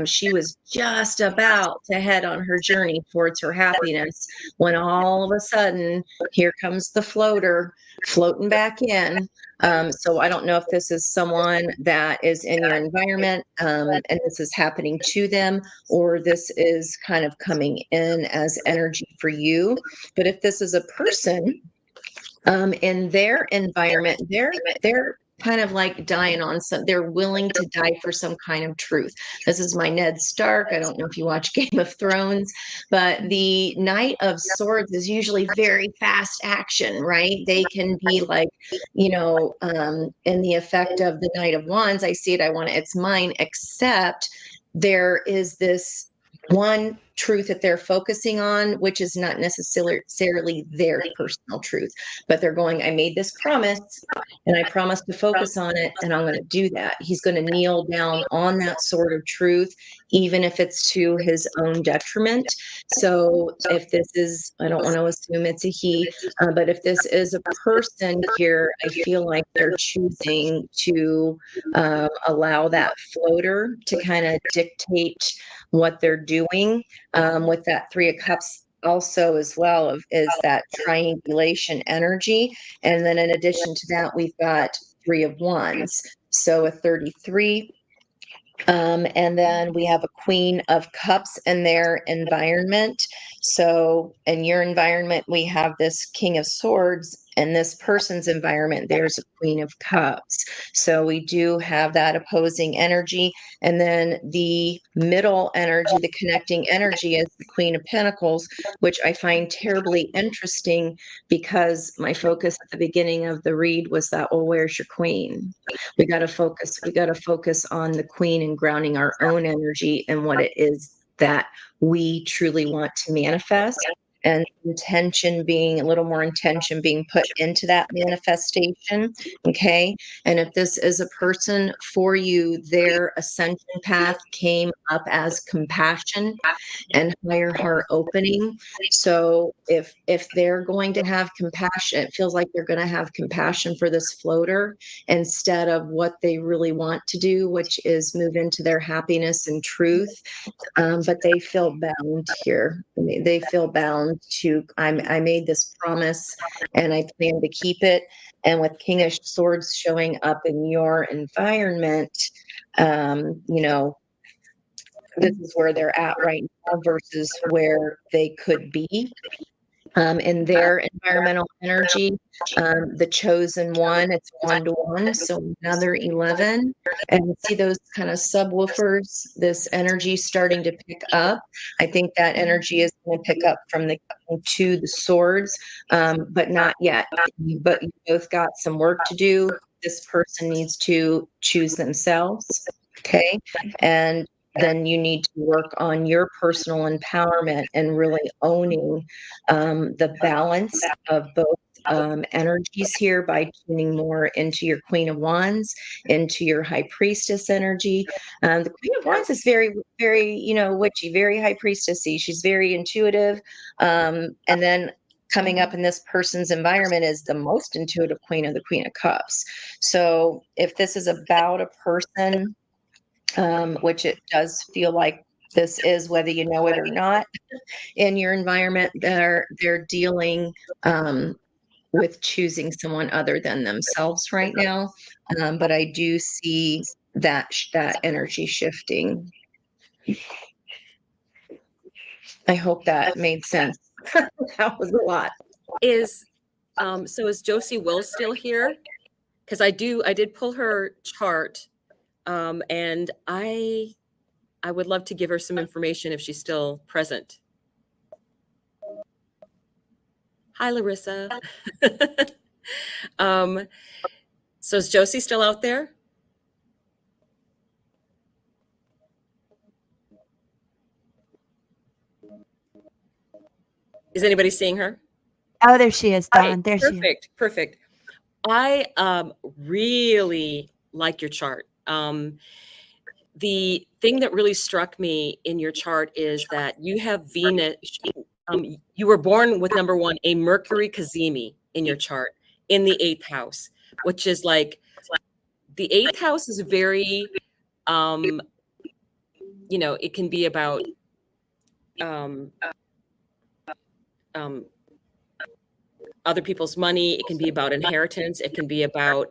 She was just about to head on her journey towards her happiness when all of a sudden, here comes the floater floating back in. So I don't know if this is someone that is in your environment, and this is happening to them, or this is kind of coming in as energy for you. But if this is a person, in their environment, they're kind of like dying on some, they're willing to die for some kind of truth. This is my Ned Stark. I don't know if you watch Game of Thrones, but the Knight of Swords is usually very fast action, right? They can be like, in the effect of the Knight of Wands, I see it, I want it, it's mine, except there is this one truth that they're focusing on, which is not necessarily their personal truth, but they're going, I made this promise and I promised to focus on it, and I'm going to do that. He's going to kneel down on that sort of truth, even if it's to his own detriment. So if this is, I don't want to assume it's a he, but if this is a person here, I feel like they're choosing to allow that floater to kind of dictate what they're doing. With that Three of Cups also as well is that triangulation energy. And then in addition to that, we've got Three of Wands. So a 33. And then we have a Queen of Cups in their environment. So in your environment, we have this King of Swords. In this person's environment, there's a Queen of Cups. So we do have that opposing energy. And then the middle energy, the connecting energy, is the Queen of Pentacles, which I find terribly interesting because my focus at the beginning of the read was that, well, where's your queen? We got to focus. We got to focus on the queen and grounding our own energy and what it is that we truly want to manifest, and intention being a little more intention being put into that manifestation. Okay. And if this is a person for you, their ascension path came up as compassion and higher heart opening. So if they're going to have compassion, it feels like they're going to have compassion for this floater instead of what they really want to do, which is move into their happiness and truth. But they feel bound here. They feel bound to, I made this promise and I plan to keep it. And with King of Swords showing up in your environment, this is where they're at right now versus where they could be. In their environmental energy, the chosen one, it's 1-to-1, so another 11. And see those kind of subwoofers, this energy starting to pick up. I think that energy is going to pick up from the King to the Swords, but not yet. But you both got some work to do. This person needs to choose themselves. Okay. And then you need to work on your personal empowerment and really owning the balance of both energies here by tuning more into your Queen of Wands, into your High Priestess energy. The Queen of Wands is very, very, witchy, very High Priestessy. She's very intuitive. And then coming up in this person's environment is the most intuitive Queen of the Queen of Cups. So if this is about a person, which it does feel like this is, whether you know it or not, in your environment, they're dealing with choosing someone other than themselves right now. But I do see that energy shifting. I hope that made sense. That was a lot. So is Josie Wills still here? Because I did pull her chart, and I would love to give her some information if she's still present. Hi, Larissa. So is Josie still out there? Is anybody seeing her? Oh, there she is, Hi. Dawn. There she is. Perfect. Perfect. I really like your chart. The thing that really struck me in your chart is that you have Venus. You were born with number one, a Mercury Cazimi in your chart in the eighth house, which is like the eighth house is very, um, it can be about um, um, other people's money. It can be about inheritance. It can be about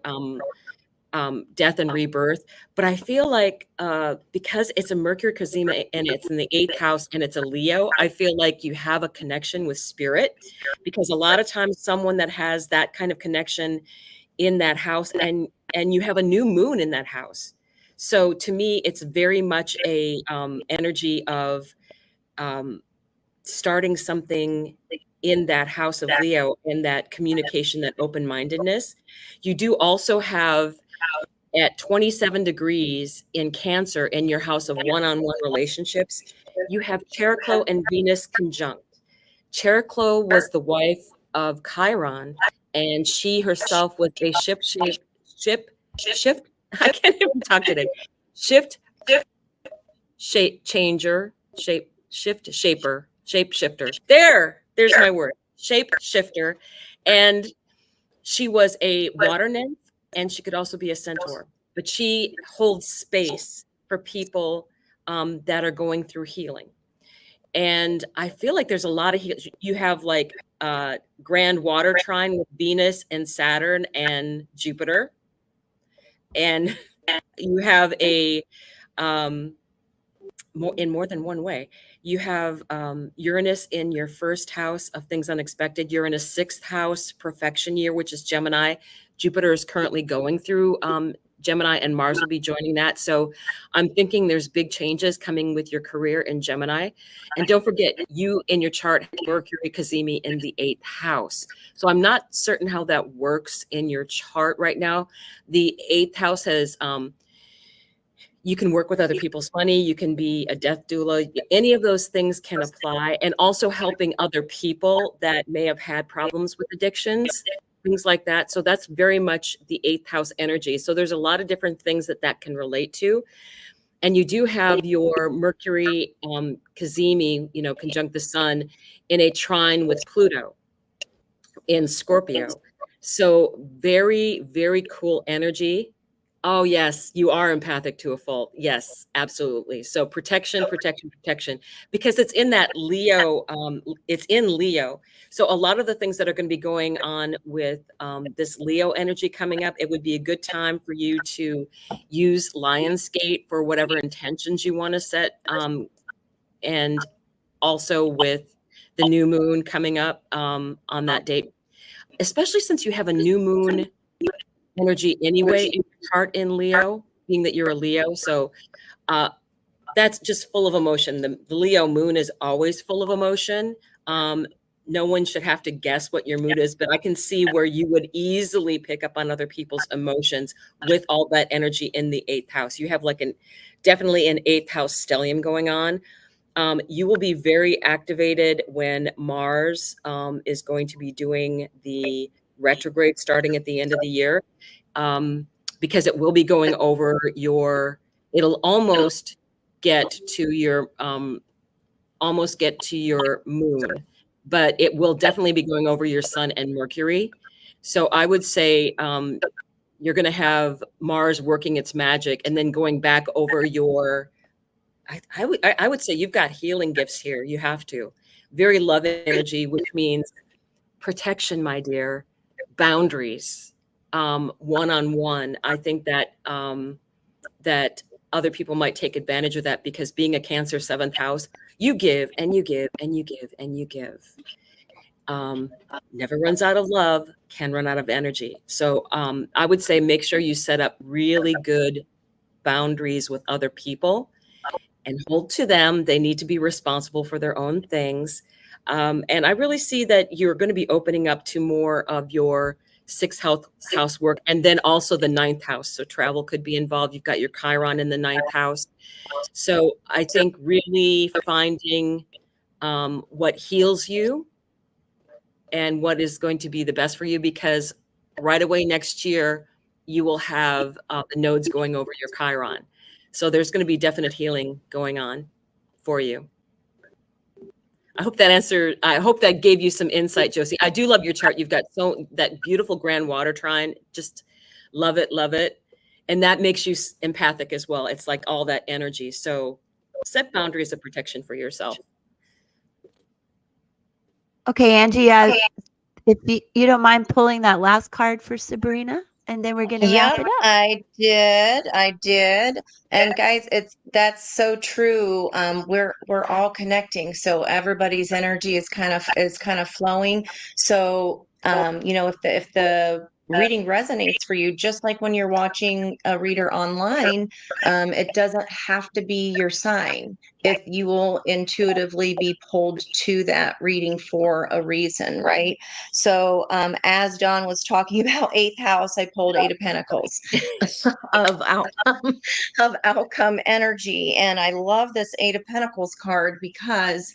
death and rebirth. But I feel like because it's a Mercury Cazima and it's in the eighth house and it's a Leo, I feel like you have a connection with spirit, because a lot of times someone that has that kind of connection in that house, and you have a new moon in that house. So to me, it's very much a energy of um, starting something in that house of Leo, in that communication, that open-mindedness. You do also have at 27 degrees in Cancer in your house of one-on-one relationships, you have Cheroklo and Venus conjunct. Cheroklo was the wife of Chiron, and she herself was a shift. I can't even talk today. Shift shape changer, shape shifter. There's my word. Shape shifter. And she was a water nymph, and she could also be a centaur, but she holds space for people that are going through healing. And I feel like there's a lot of you have like grand water trine with Venus and Saturn and Jupiter, and you have a in more than one way. You have Uranus in your first house of things unexpected. You're in a sixth house perfection year, which is Gemini. Jupiter is currently going through Gemini, and Mars will be joining that. So I'm thinking there's big changes coming with your career in Gemini. And don't forget, you in your chart have Mercury Cazimi in the eighth house. So I'm not certain how that works in your chart right now. The eighth house has you can work with other people's money. You can be a death doula. Any of those things can apply. And also helping other people that may have had problems with addictions, things like that. So that's very much the eighth house energy. So there's a lot of different things that can relate to. And you do have your Mercury Cazimi, conjunct the sun in a trine with Pluto in Scorpio. So very, very cool energy. Oh, yes, you are empathic to a fault. Yes, absolutely. So protection, protection, protection, because it's in that Leo, it's in Leo. So a lot of the things that are going to be going on with this Leo energy coming up, it would be a good time for you to use Lionsgate for whatever intentions you want to set. And also with the new moon coming up on that date, especially since you have a new moon energy anyway in your chart in Leo, being that you're a Leo. So that's just full of emotion. The Leo moon is always full of emotion. No one should have to guess what your mood is, but I can see where you would easily pick up on other people's emotions with all that energy in the eighth house. You have like definitely an eighth house stellium going on. You will be very activated when Mars is going to be doing the retrograde starting at the end of the year, because it will be going over it'll almost get to your moon, but it will definitely be going over your sun and Mercury. So I would say you're going to have Mars working its magic and then going back over your I would say you've got healing gifts here. You have to. Very loving energy, which means protection, my dear, boundaries, one-on-one. I think that that other people might take advantage of that, because being a Cancer seventh house, you give and you give and you give and you give. Never runs out of love, can run out of energy. So I would say make sure you set up really good boundaries with other people, and hold to them. They need to be responsible for their own things. And I really see that you're going to be opening up to more of your sixth house work, and then also the ninth house. So travel could be involved. You've got your Chiron in the ninth house. So I think really finding what heals you and what is going to be the best for you, because right away next year, you will have the nodes going over your Chiron. So there's going to be definite healing going on for you. I hope that gave you some insight, Josie. I do love your chart. You've got that beautiful grand water trine. Just love it, love it. And that makes you empathic as well. It's like all that energy. So set boundaries of protection for yourself. Okay, Angie, if you don't mind pulling that last card for Sabrina, and then we're going to wrap Yep, it up. I did. And guys, that's so true. We're all connecting, so everybody's energy is kind of flowing. So, if the reading resonates for you, just like when you're watching a reader online, it doesn't have to be your sign. If you will intuitively be pulled to that reading for a reason, right? So, as Dawn was talking about eighth house, I pulled Eight of Pentacles of outcome energy, and I love this Eight of Pentacles card because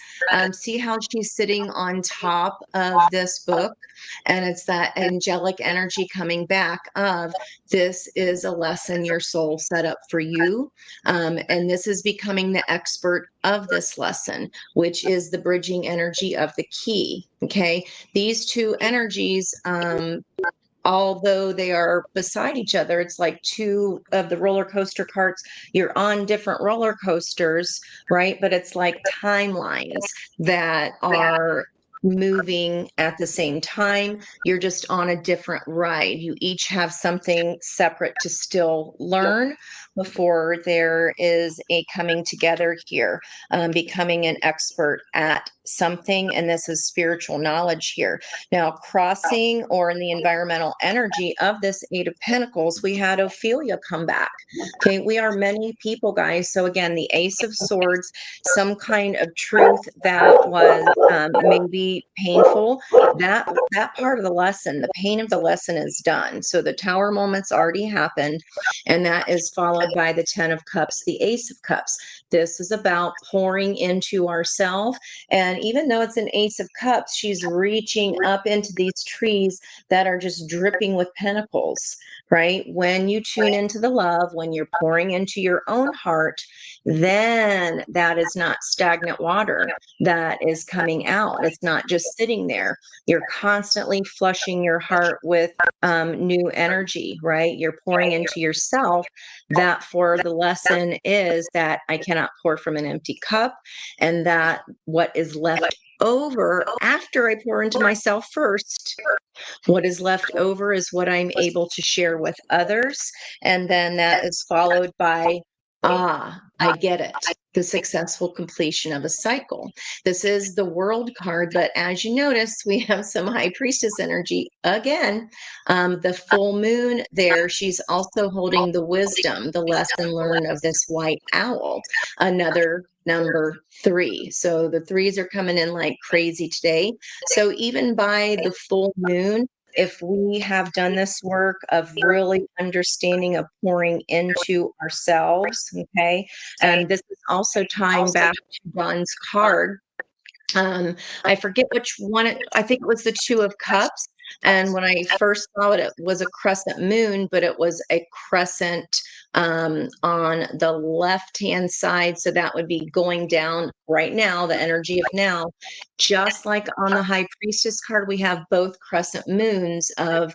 see how she's sitting on top of this book, and it's that angelic energy coming back of this is a lesson your soul set up for you, and this is becoming the expert of this lesson, which is the bridging energy of the key. Okay, these two energies, although they are beside each other, it's like two of the roller coaster carts. You're on different roller coasters, right? But it's like timelines that are moving at the same time. You're just on a different ride. You each have something separate to still learn before there is a coming together here, becoming an expert at something. And this is spiritual knowledge here. Now, crossing or in the environmental energy of this Eight of Pentacles, we had Ophelia come back. Okay, we are many people, guys. So again, the Ace of Swords, some kind of truth that was maybe painful. That part of the lesson, the pain of the lesson is done. So the Tower moment's already happened, and that is followed by the Ten of Cups, the Ace of Cups. This is about pouring into ourselves. And even though it's an Ace of Cups, she's reaching up into these trees that are just dripping with pentacles, right? When you tune into the love, when you're pouring into your own heart, then that is not stagnant water that is coming out. It's not just sitting there. You're constantly flushing your heart with new energy, right? You're pouring into yourself. That for the lesson is that I cannot pour from an empty cup, and that what is left over after I pour into myself first, what is left over is what I'm able to share with others. And then that is followed by, I get it. The successful completion of a cycle. This is the World card, but as you notice, we have some High Priestess energy again. The full moon there, she's also holding the wisdom, the lesson learned of this white owl, another number 3. So the threes are coming in like crazy today. So even by the full moon, if we have done this work of really understanding of pouring into ourselves, okay, and this is also tying back to Don's card. I forget which one, I think it was the Two of Cups. And when I first saw it, it was a crescent moon, but it was a crescent on the left-hand side. So that would be going down right now, the energy of now. Just like on the High Priestess card, we have both crescent moons of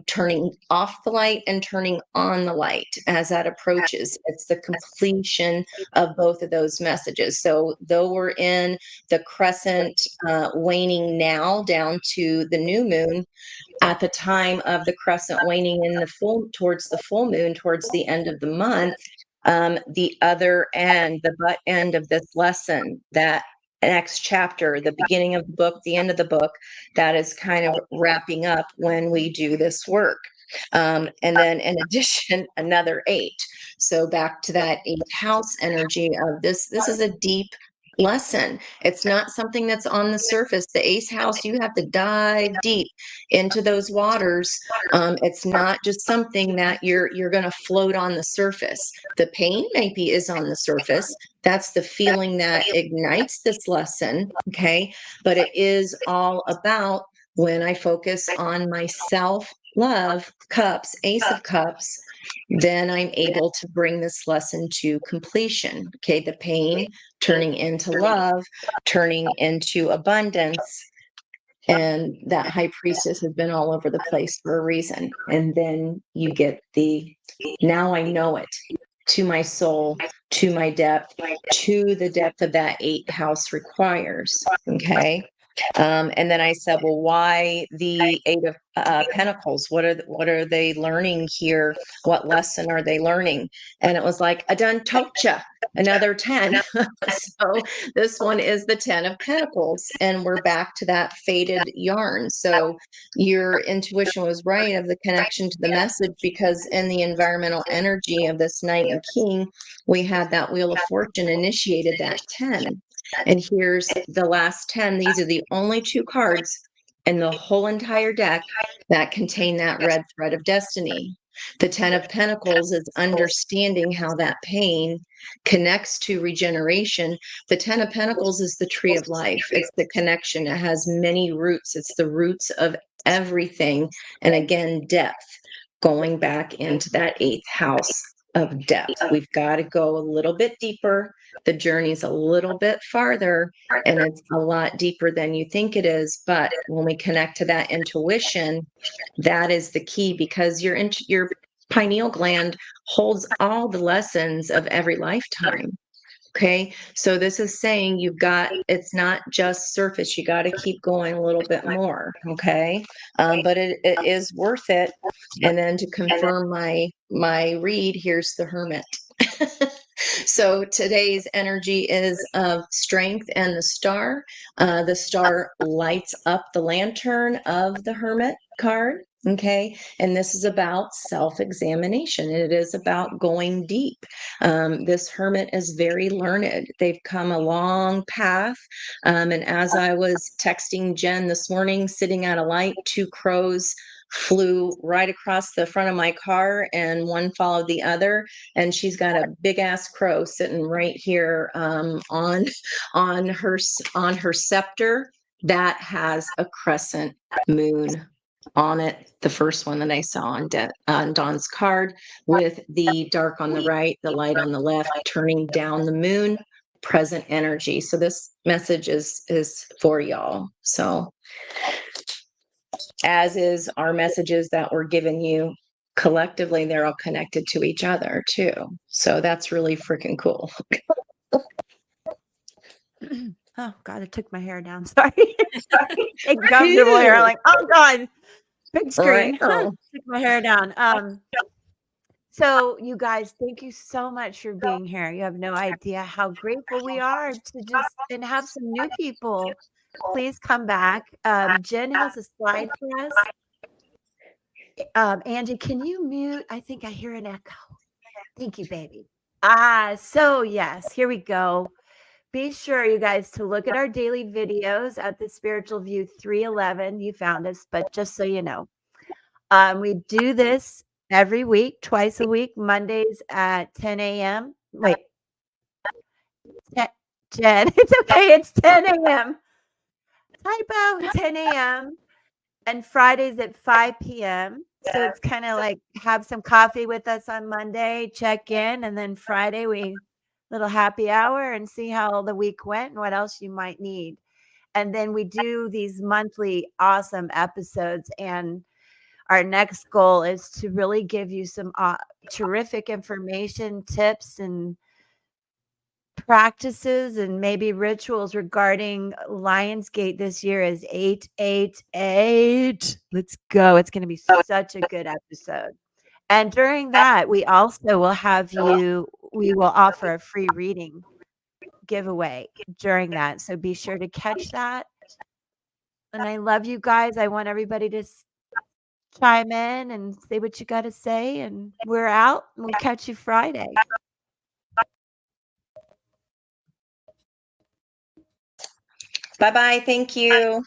turning off the light and turning on the light as that approaches. It's the completion of both of those messages. So though we're in the crescent waning now down to the new moon, at the time of the crescent waning in the full towards the full moon towards the end of the month, the other end, the butt end of this lesson, that next chapter, the beginning of the book, the end of the book, that is kind of wrapping up when we do this work. And then in addition, another 8. So back to that 8th house energy of this is a deep lesson. It's not something that's on the surface. The 8th house, you have to dive deep into those waters. It's not just something that you're going to float on the surface. The pain maybe is on the surface. That's the feeling that ignites this lesson. Okay. But it is all about when I focus on myself, love, cups, Ace of Cups, then I'm able to bring this lesson to completion. Okay. The pain turning into love, turning into abundance. And that high priestess has been all over the place for a reason. And then you get the now I know it to my soul, to my depth, to the depth of that 8th house requires. Okay. And then I said, well, why the 8 of Pentacles? What are they learning here? What lesson are they learning? And it was like, I done tocha, another 10. So this one is the 10 of Pentacles, and we're back to that faded yarn. So your intuition was right of the connection to the message, because in the environmental energy of this Knight and King, we had that Wheel of Fortune initiated that 10. And here's the last 10. These are the only 2 cards in the whole entire deck that contain that red thread of destiny. The 10 of Pentacles is understanding how that pain connects to regeneration. The 10 of Pentacles is the tree of life. It's the connection. It has many roots. It's the roots of everything. And again, depth, going back into that 8th house of depth. We've got to go a little bit deeper. The journey's a little bit farther, and it's a lot deeper than you think it is. But when we connect to that intuition, that is the key, because your pineal gland holds all the lessons of every lifetime. Okay. So this is saying it's not just surface. You got to keep going a little bit more. Okay. But it is worth it. And then to confirm my read, here's the Hermit. So today's energy is of strength and the star. The star lights up the lantern of the Hermit card. Okay. And this is about self-examination. It is about going deep. This Hermit is very learned. They've come a long path. And as I was texting Jen this morning, sitting at a light, 2 crows flew right across the front of my car, and one followed the other. And she's got a big ass crow sitting right here on her scepter that has a crescent moon on it. The first one that I saw on Dawn's card, with the dark on the right, the light on the left, turning down the moon, present energy. So this message is for y'all. So as is our messages that were given you collectively, they're all connected to each other too. So that's really freaking cool. Oh God, it took my hair down. Sorry. Uncomfortable hair. Like, oh God, big screen. Right. Took my hair down. So you guys, thank you so much for being here. You have no idea how grateful we are to just and have some new people. Please come back. Jen has a slide for us. Angie, can you mute? I think I hear an echo. Thank you, baby. So yes, here we go. Be sure, you guys, to look at our daily videos at the Spiritual View 311. You found us, but just so you know, we do this every week, twice a week, Mondays at 10 a.m. Wait, 10, Jen, it's okay. It's 10 a.m. Typo, 10 a.m. and Fridays at 5 p.m. So it's kind of like have some coffee with us on Monday, check in, and then Friday we little happy hour and see how the week went and what else you might need. And then we do these monthly awesome episodes, and our next goal is to really give you some terrific information, tips, and practices and maybe rituals regarding Lionsgate. This year is 888. Let's go. It's going to be such a good episode. And during that, we also will we will offer a free reading giveaway during that. So be sure to catch that. And I love you guys. I want everybody to chime in and say what you got to say. And we're out. We'll catch you Friday. Bye-bye. Thank you.